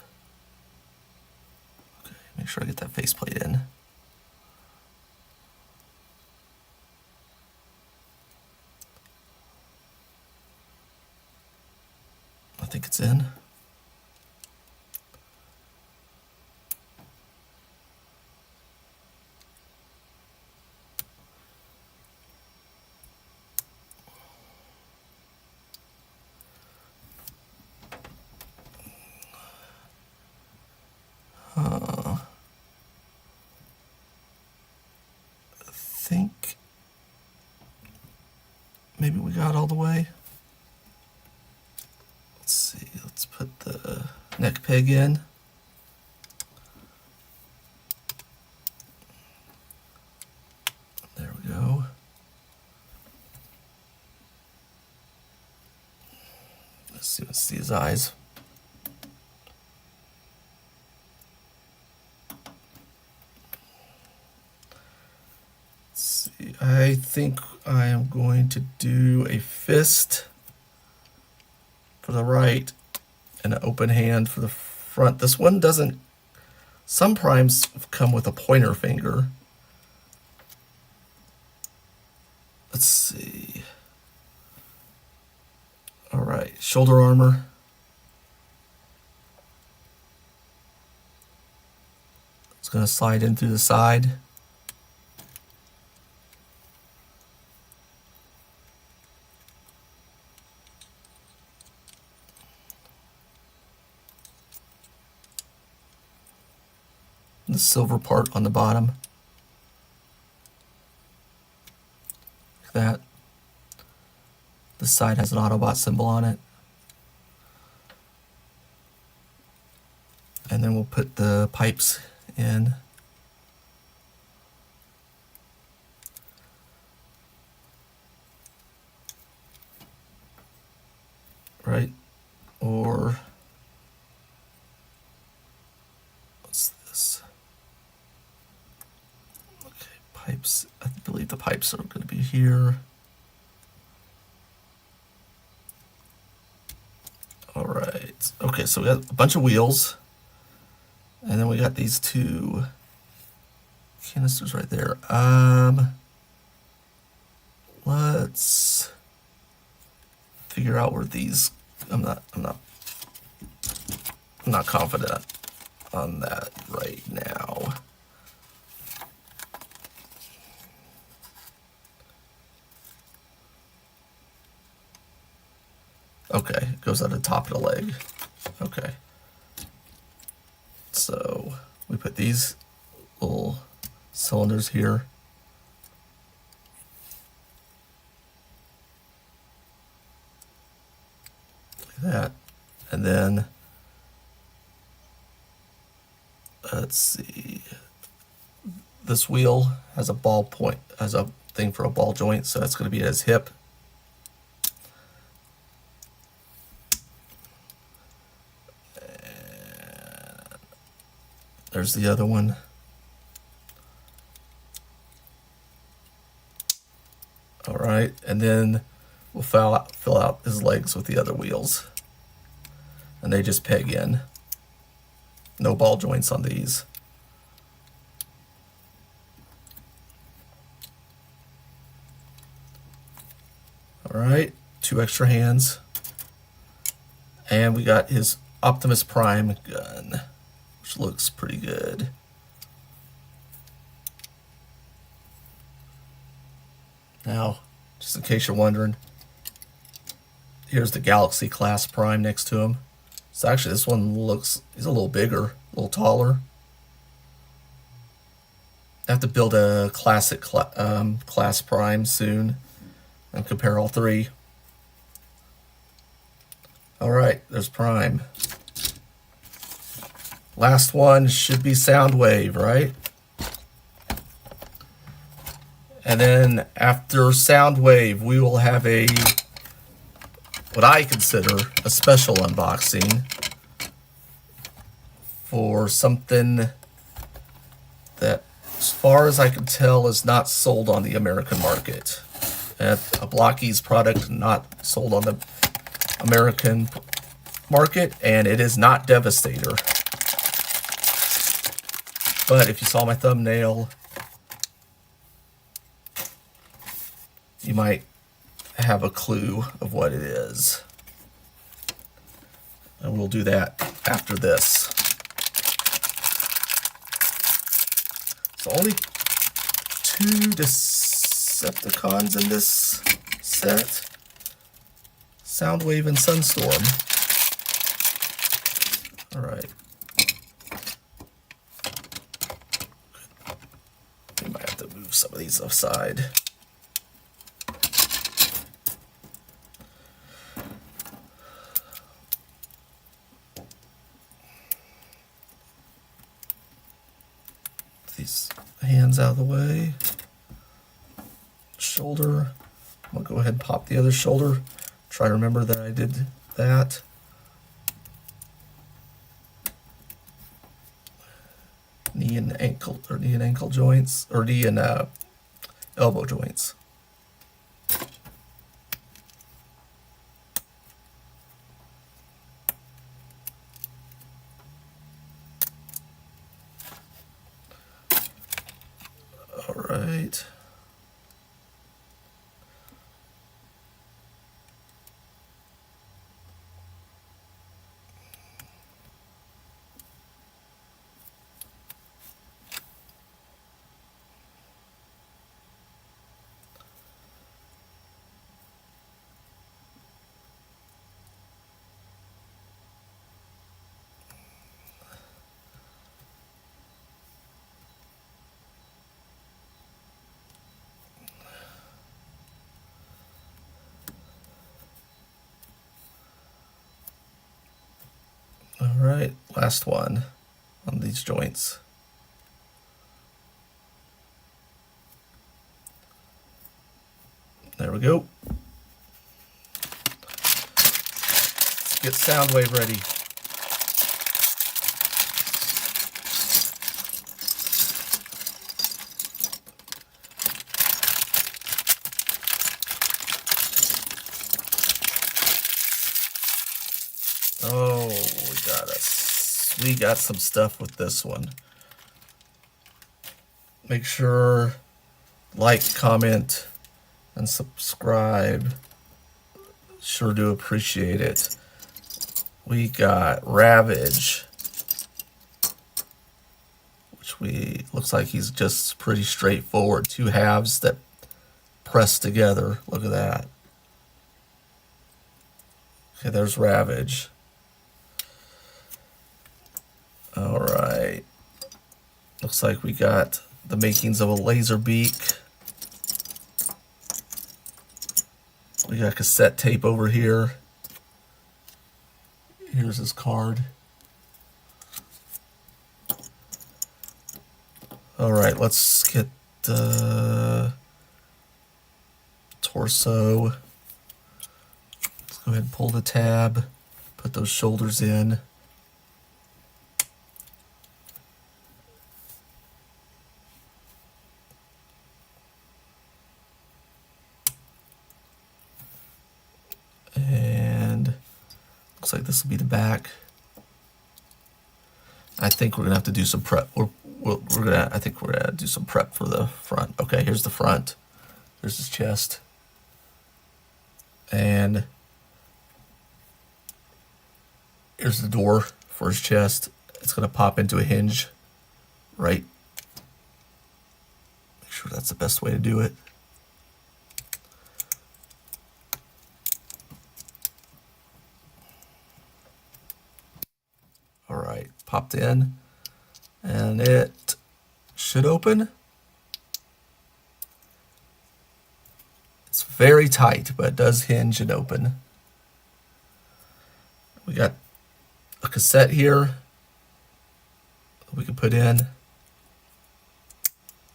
Okay, make sure I get that faceplate in. I think it's in. I think maybe we got all the way. Let's see, let's put the neck peg in. There we go. Let's see his eyes. Let's see, I think I am going to do a fist for the right and an open hand for the front. This one doesn't, some primes come with a pointer finger. Let's see. All right, shoulder armor. It's going to slide in through the side. The silver part on the bottom. Like that. The side has an Autobot symbol on it. And then we'll put the pipes in. Right? Or what's this? Okay, pipes. I believe the pipes are going to be here. All right. Okay, so we got a bunch of wheels. And then we got these two canisters right there. Let's figure out where these. I'm not confident on that right now. Okay, it goes at the top of the leg. Okay. So we put these little cylinders here. Like that. And then, let's see, this wheel has a ball point, has a thing for a ball joint, so that's going to be at his hip. And there's the other one. All right, and then we'll fill out his legs with the other wheels. And they just peg in. No ball joints on these. All right, 2 extra hands. And we got his Optimus Prime gun, which looks pretty good. Now, just in case you're wondering, here's the Galaxy Class Prime next to him. So actually this one looks, he's a little bigger, a little taller. I have to build a classic Class Prime soon and compare all 3. All right, there's Prime. Last one should be Soundwave, right? And then after Soundwave, we will have what I consider a special unboxing for something that, as far as I can tell, is not sold on the American market. A Blokees product not sold on the American market, and it is not Devastator. But if you saw my thumbnail, you might have a clue of what it is. And we'll do that after this. So only 2 Decepticons in this set. Soundwave and Sunstorm. All right. We might have to move some of these aside. These hands out of the way. Shoulder. I'm gonna go ahead and pop the other shoulder. Try to remember that I did that. Knee and ankle joints, or knee and elbow joints. All right. All right, last one on these joints. There we go. Let's get Soundwave ready. Oh, we got some stuff with this one. Make sure, like, comment, and subscribe. Sure do appreciate it. We got Ravage, which looks like he's just pretty straightforward. 2 halves that press together. Look at that. Okay, there's Ravage. All right. Looks Looks like we got the makings of a laser beak. We got cassette tape over here. Here's his card. All right, let's get the torso. Let's go ahead and pull the tab, put those shoulders in. And looks like this will be the back. I think we're gonna have to do some prep. I think we're gonna do some prep for the front. Okay, here's the front. There's his chest. And here's the door for his chest. It's gonna pop into a hinge, right? Make sure that's the best way to do it. All right, popped in, and it should open. It's very tight, but it does hinge and open. We got a cassette here that we can put in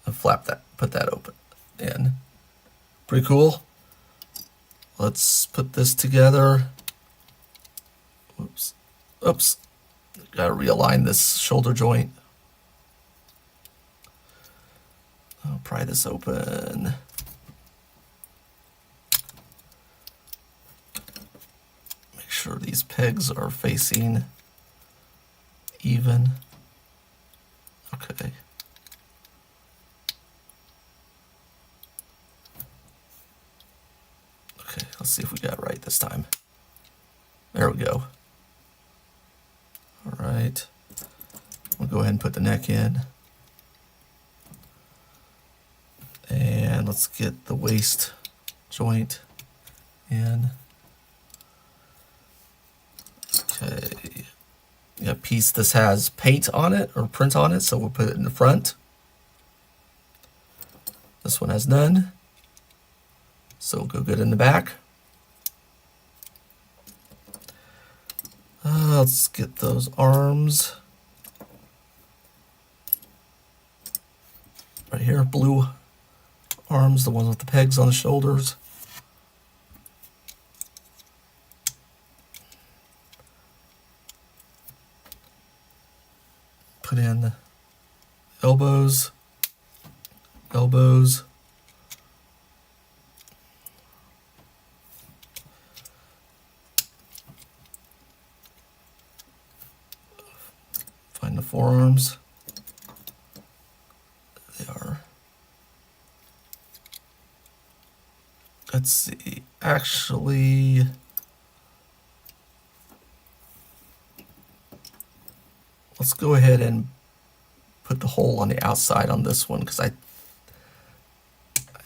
and flap that, put that open in. Pretty cool. Let's put this together. Oops. Oops. Gotta realign this shoulder joint. I'll pry this open. Make sure these pegs are facing even. Okay. Okay, let's see if we got it right this time. There we go. All right, we'll go ahead and put the neck in. And let's get the waist joint in. Okay, yeah, piece, this has paint on it or print on it, so we'll put it in the front. This one has none, so we'll go good in the back. Let's get those arms right here, blue arms, the ones with the pegs on the shoulders. Put in elbows, elbows. Find the forearms. They are. Let's see. Actually, let's go ahead and put the hole on the outside on this one because I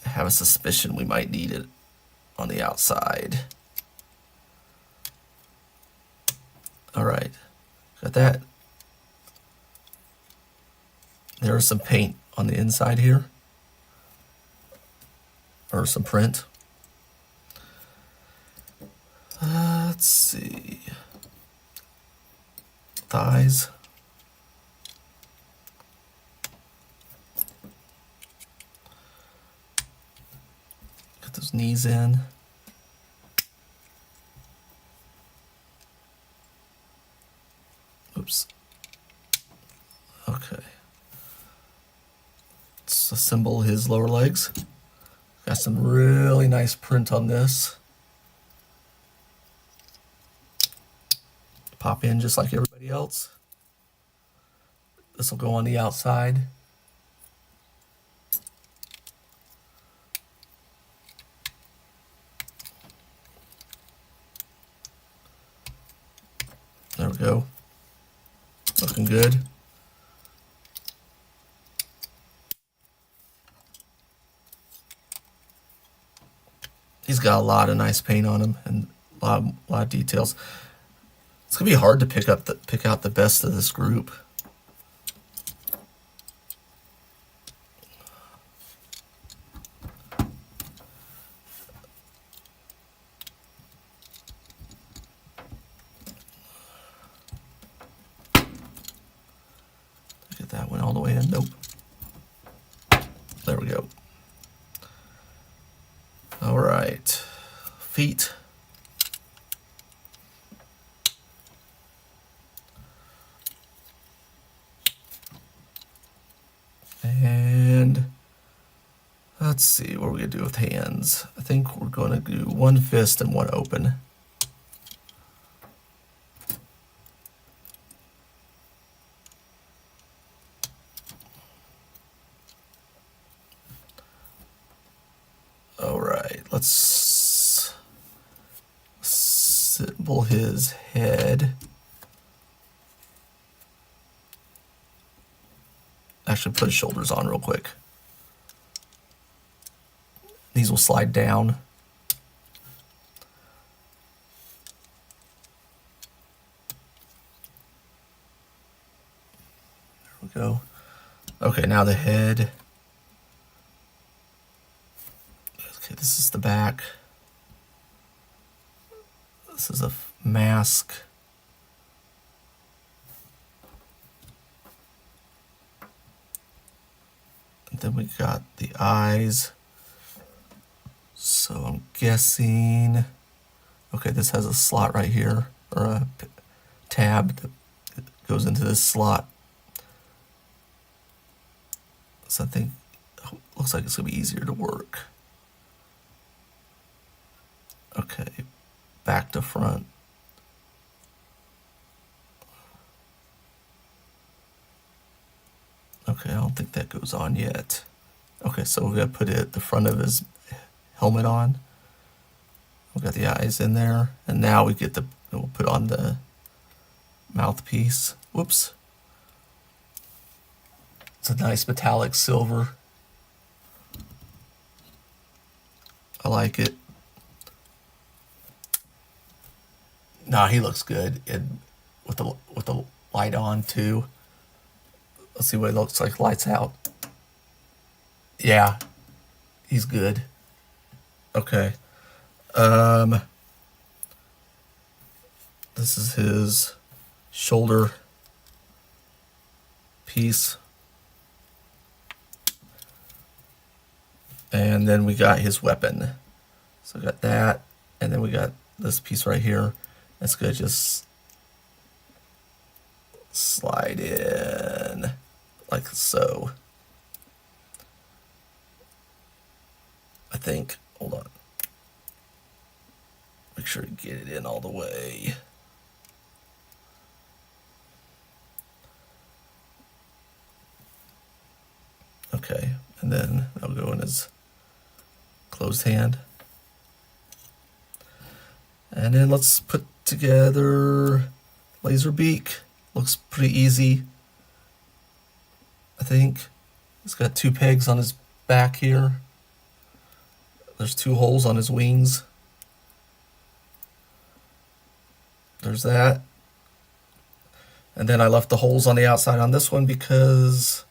have a suspicion we might need it on the outside. All right, got that. There is some paint on the inside here, or some print. Let's see. Thighs. Get those knees in. Oops. Okay. Let's assemble his lower legs. Got some really nice print on this. Pop in just like everybody else. This will go on the outside. There we go. Looking good. He's got a lot of nice paint on him and a lot of details. It's gonna be hard to pick out the best of this group. Get that one all the way in. Nope. There we go. All right. Feet. And let's see what we're going to do with hands. I think we're going to do one fist and one open. All right, let's symbol his head. Actually, put his shoulders on real quick. These will slide down. There we go. Okay, now the head. Okay, this is the back. This is a mask. And then we got the eyes. So I'm guessing, okay, this has a slot right here, or a tab that goes into this slot. So I think, looks like it's gonna be easier to work. Okay, back to front. Okay, I don't think that goes on yet. Okay, so we're gonna put it at the front of his helmet on. We got the eyes in there, and now we get we'll put on the mouthpiece. Whoops. It's a nice metallic silver. I like it. Nah, he looks good, and with the light on too. Let's see what it looks like lights out. Yeah, he's good. Okay. This is his shoulder piece. And then we got his weapon. So we got that, and then we got this piece right here. It's gonna just slide in like so. I think, hold on. Make sure you get it in all the way. Okay, and then I'll go in his closed hand. And then let's put together laser beak. Looks pretty easy. I think he's got 2 pegs on his back here. There's 2 holes on his wings. There's that. And then I left the holes on the outside on this one because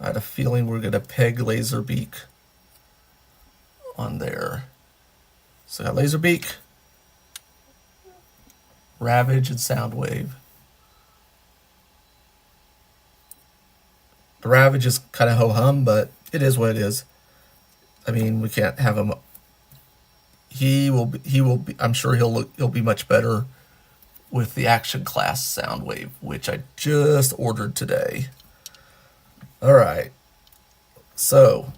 I had a feeling we're going to peg laser beak on there. So I got laser beak, Ravage, and Soundwave. The Ravage is kind of ho-hum, but it is what it is. I mean, we can't have him. He will be. I'm sure he'll be much better with the Action class Soundwave, which I just ordered today. All right. So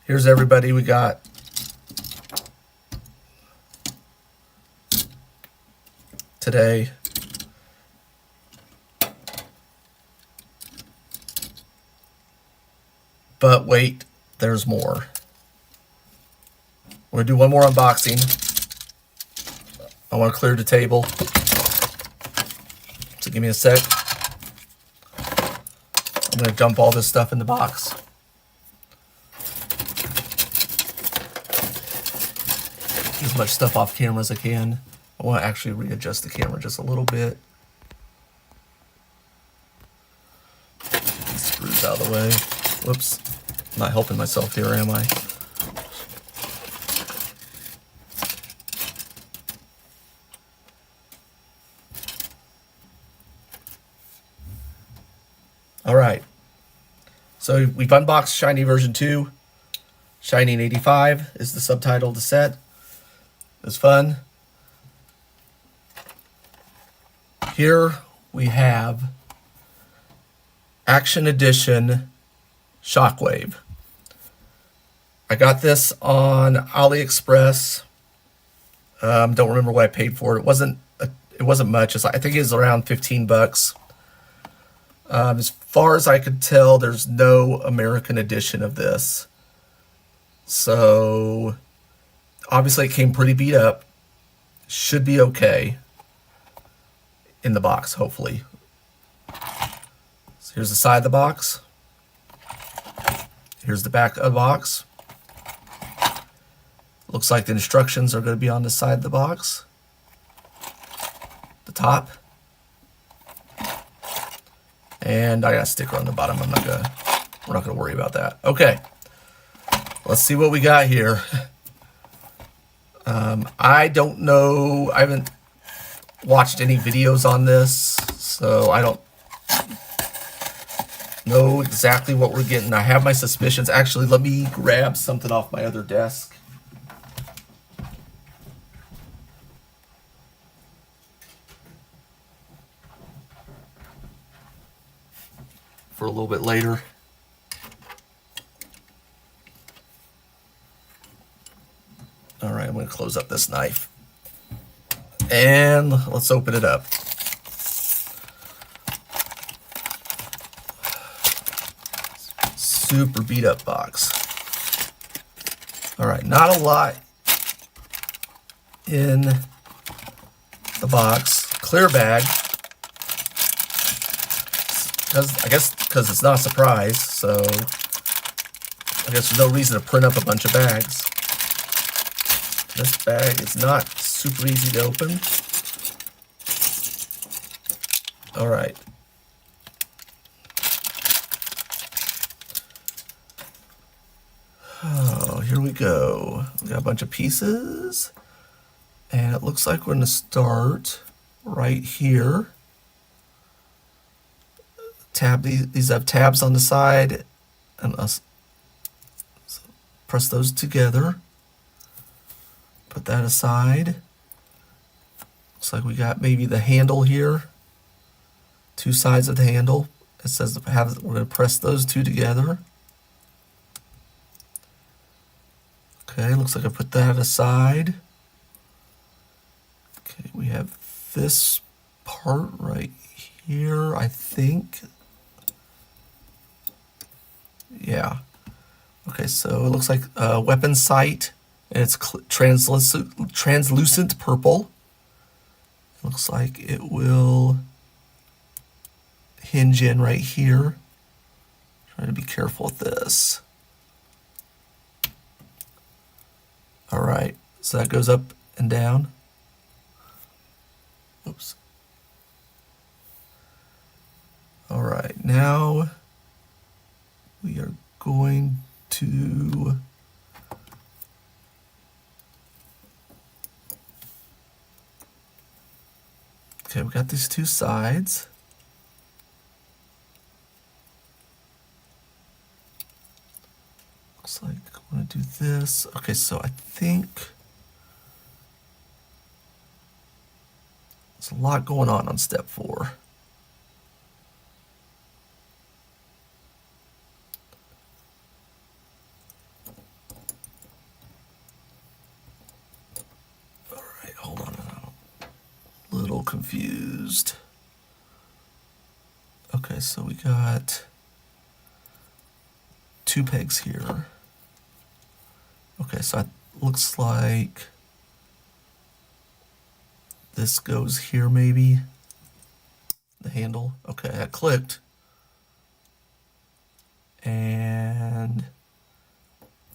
here's everybody we got. Today. But wait, there's more. We're gonna do one more unboxing. I want to clear the table. So give me a sec. I'm gonna dump all this stuff in the box. Get as much stuff off camera as I can. I want to actually readjust the camera just a little bit. These screws out of the way. Whoops. I'm not helping myself here, am I? All right. So we've unboxed Shiny version 2. Shining 85 is the subtitle of the set. It was fun. Here we have Action Edition Shockwave. I got this on AliExpress. Don't remember what I paid for it. It wasn't much. I think it was around 15 bucks. As far as I could tell, there's no American edition of this. So obviously it came pretty beat up. Should be okay in the box, hopefully. So here's the side of the box. Here's the back of the box. Looks like the instructions are going to be on the side of the box. The top. And I got a sticker on the bottom. We're not gonna worry about that. Okay. Let's see what we got here. I don't know. I haven't watched any videos on this, so I don't know exactly what we're getting. I have my suspicions. Actually, let me grab something off my other desk. For a little bit later. All right, I'm going to close up this knife. And let's open it up. Super beat up box. All right, not a lot in the box. Clear bag. I guess because it's not a surprise, so I guess there's no reason to print up a bunch of bags. This bag is not super easy to open. All right. Oh, here we go. We got a bunch of pieces, and it looks like we're going to start right here. These have tabs on the side, and so press those together. Put that aside. Looks like we got maybe the handle here. Two sides of the handle. It says we're going to press those two together. Okay, looks like I put that aside. Okay, we have this part right here, I think. Yeah. Okay, so it looks like a weapon sight, and it's translucent purple. It looks like it will hinge in right here. Try to be careful with this. All right, so that goes up and down. Oops. All right, now we are going to okay, we got these two sides. Looks like I'm going to do this. Okay, so I think there's a lot going on step 4. All right, hold on. I'm a little confused. Okay, so we got 2 pegs here. Okay, so it looks like this goes here maybe. The handle. Okay, that clicked. And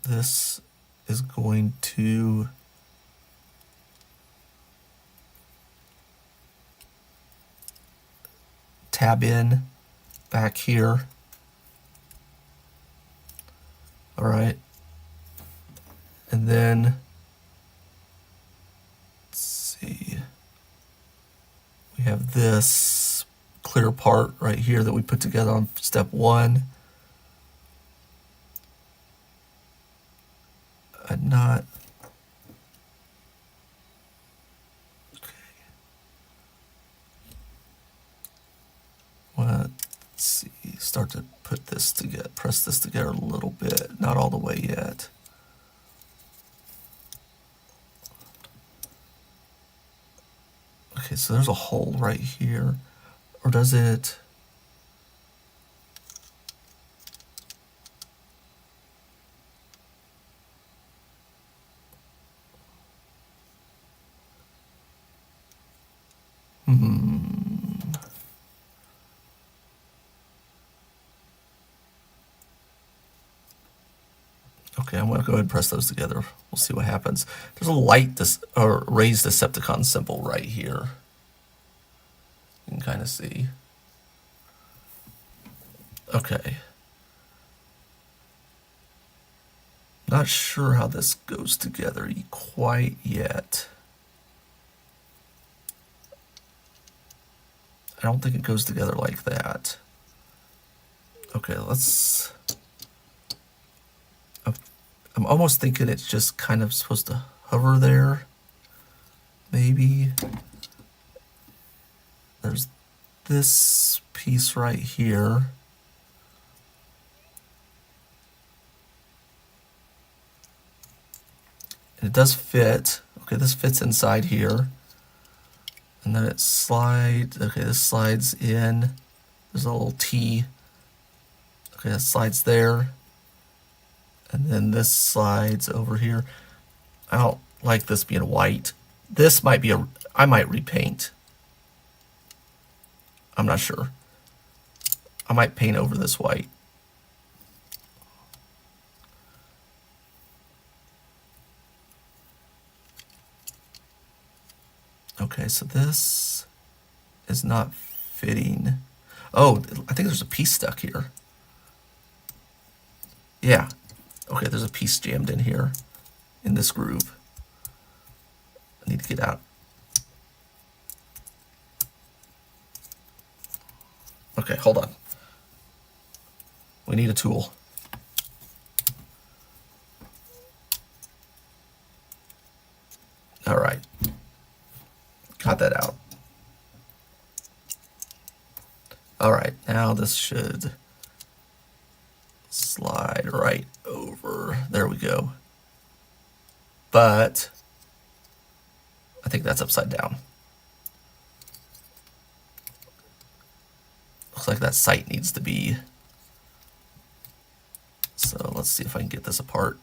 this is going to tab in back here. All right. And then, let's see, we have this clear part right here that we put together on step 1. And not. Okay. Let's see. Start to put this together, press this together a little bit. Not all the way yet. Okay, so there's a hole right here. Or does it? Okay, I'm going to go ahead and press those together. We'll see what happens. There's a light or raised Decepticon symbol right here. You can kind of see. Okay. Not sure how this goes together quite yet. I don't think it goes together like that. Okay, let's... I'm almost thinking it's just kind of supposed to hover there. Maybe. There's this piece right here. And it does fit. Okay, this fits inside here. And then it slides. Okay, this slides in. There's a little T. Okay, that slides there. And then this slides over here. I don't like this being white. This might be I might repaint. I'm not sure. I might paint over this white. Okay, so this is not fitting. Oh, I think there's a piece stuck here. Yeah. Okay, there's a piece jammed in here, in this groove. I need to get out. Okay, hold on. We need a tool. All right. Got that out. All right, now this should slide right over. There we go. But I think that's upside down. Looks like that sight needs to be. So let's see if I can get this apart.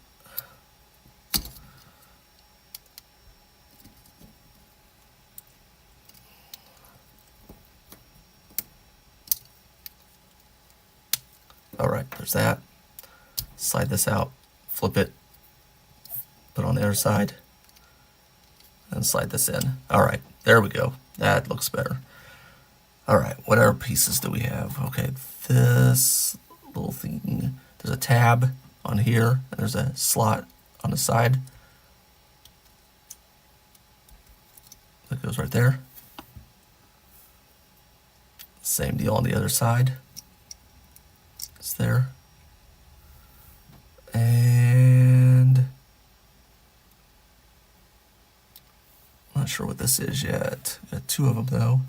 All right, there's that. Slide this out, flip it, put it on the other side, and slide this in. All right, there we go. That looks better. All right, what other pieces do we have? Okay, this little thing, there's a tab on here, and there's a slot on the side. That goes right there. Same deal on the other side. It's there. And I'm not sure what this is yet. Got two of them though.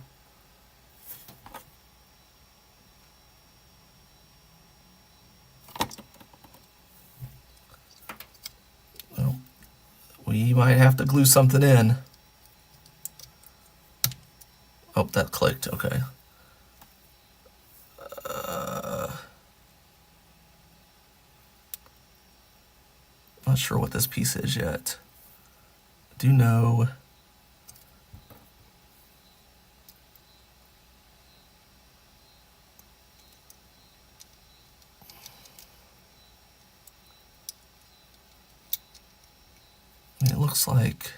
Well, we might have to glue something in. Oh, that clicked. Okay. Not sure what this piece is yet. I do know it looks like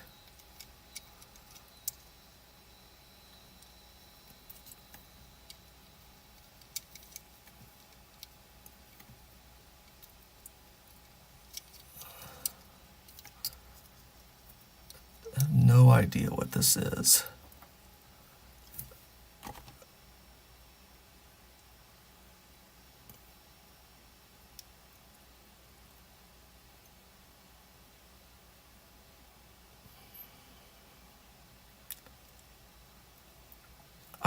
I have no idea what this is.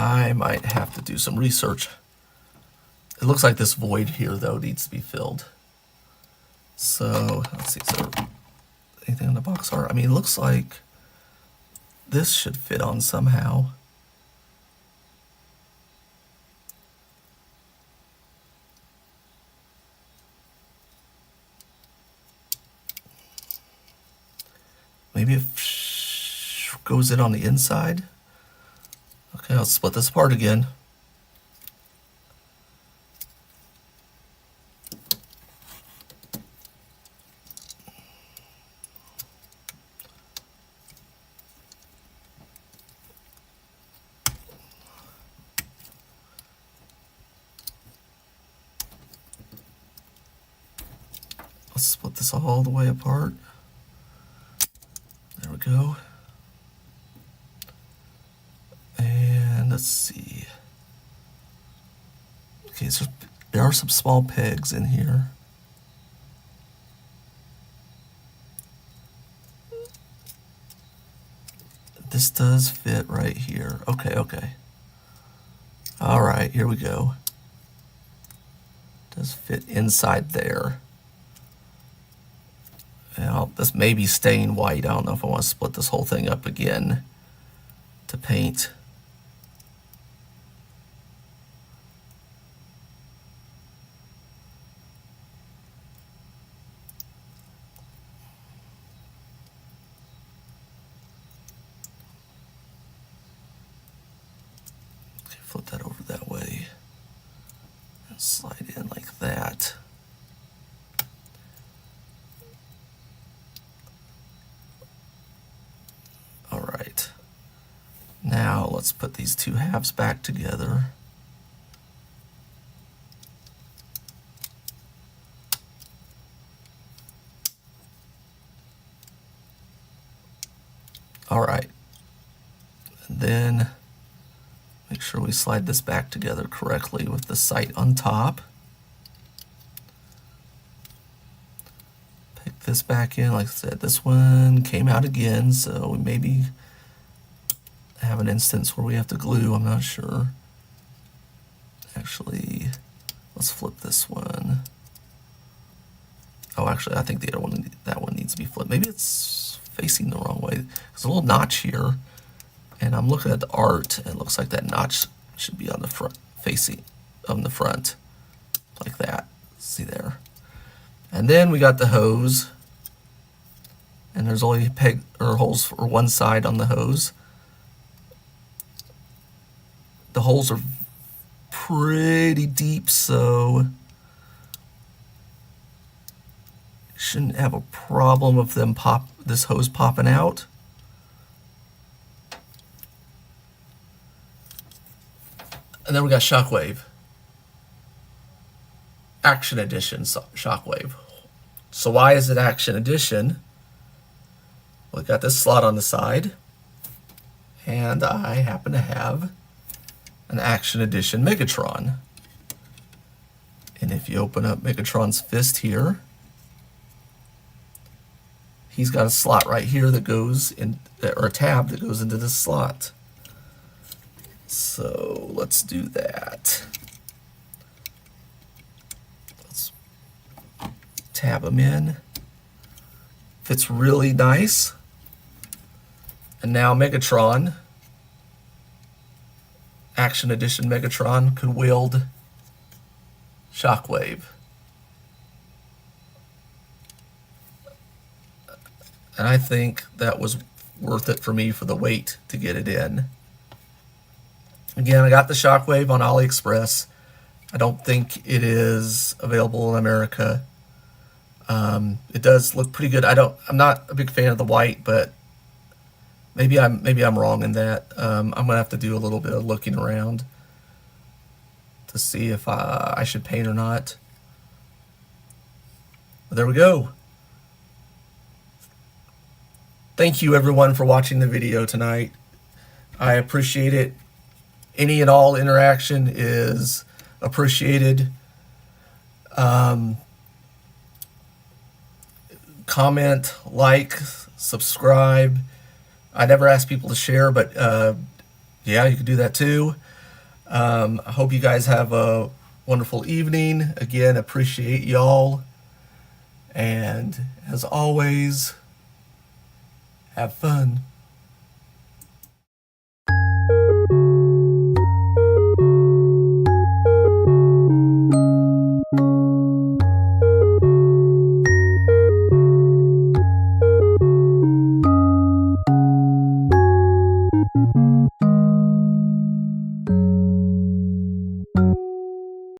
I might have to do some research. It looks like this void here, though, needs to be filled. So, let's see, is there anything in the box art? I mean, it looks like this should fit on somehow. Maybe it goes in on the inside. Okay, I'll split this apart again. Let's split this all the way apart. There we go. And let's see. Okay, so there are some small pegs in here. This does fit right here. Okay, okay. All right, here we go. Does fit inside there. Now, this may be staying white. I don't know if I want to split this whole thing up again to paint. Okay, flip that over that way and slide in like that. Now let's put these two halves back together. All right. And then make sure we slide this back together correctly with the sight on top. Pick this back in. Like I said, this one came out again, so we maybe have an instance where we have to glue. I'm not sure. Actually, let's flip this one. Oh, actually, I think the other one, that one needs to be flipped. Maybe it's facing the wrong way. There's a little notch here, and I'm looking at the art, and it looks like that notch should be on the front, facing on the front, like that. See there. And then we got the hose, and there's only peg or holes for one side on the hose. The holes are pretty deep, so shouldn't have a problem of them this hose popping out. And then we got Shockwave. Action Edition Shockwave. So why is it Action Edition? Well, we got this slot on the side, and I happen to have an Action Edition Megatron. And if you open up Megatron's fist here, he's got a slot right here that goes in, or a tab that goes into this slot. So let's do that. Let's tab him in. Fits really nice. And now Megatron, Action Edition Megatron, could wield Shockwave. And I think that was worth it for me for the weight to get it in. Again, I got the Shockwave on AliExpress. I don't think it is available in America. It does look pretty good. I'm not a big fan of the white, but maybe I'm wrong in that. I'm gonna have to do a little bit of looking around to see if I should paint or not. But there we go. Thank you everyone for watching the video tonight. I appreciate it. Any and all interaction is appreciated. Comment, like, subscribe. I never ask people to share, but yeah, you can do that too. I hope you guys have a wonderful evening. Again, appreciate y'all. And as always, have fun.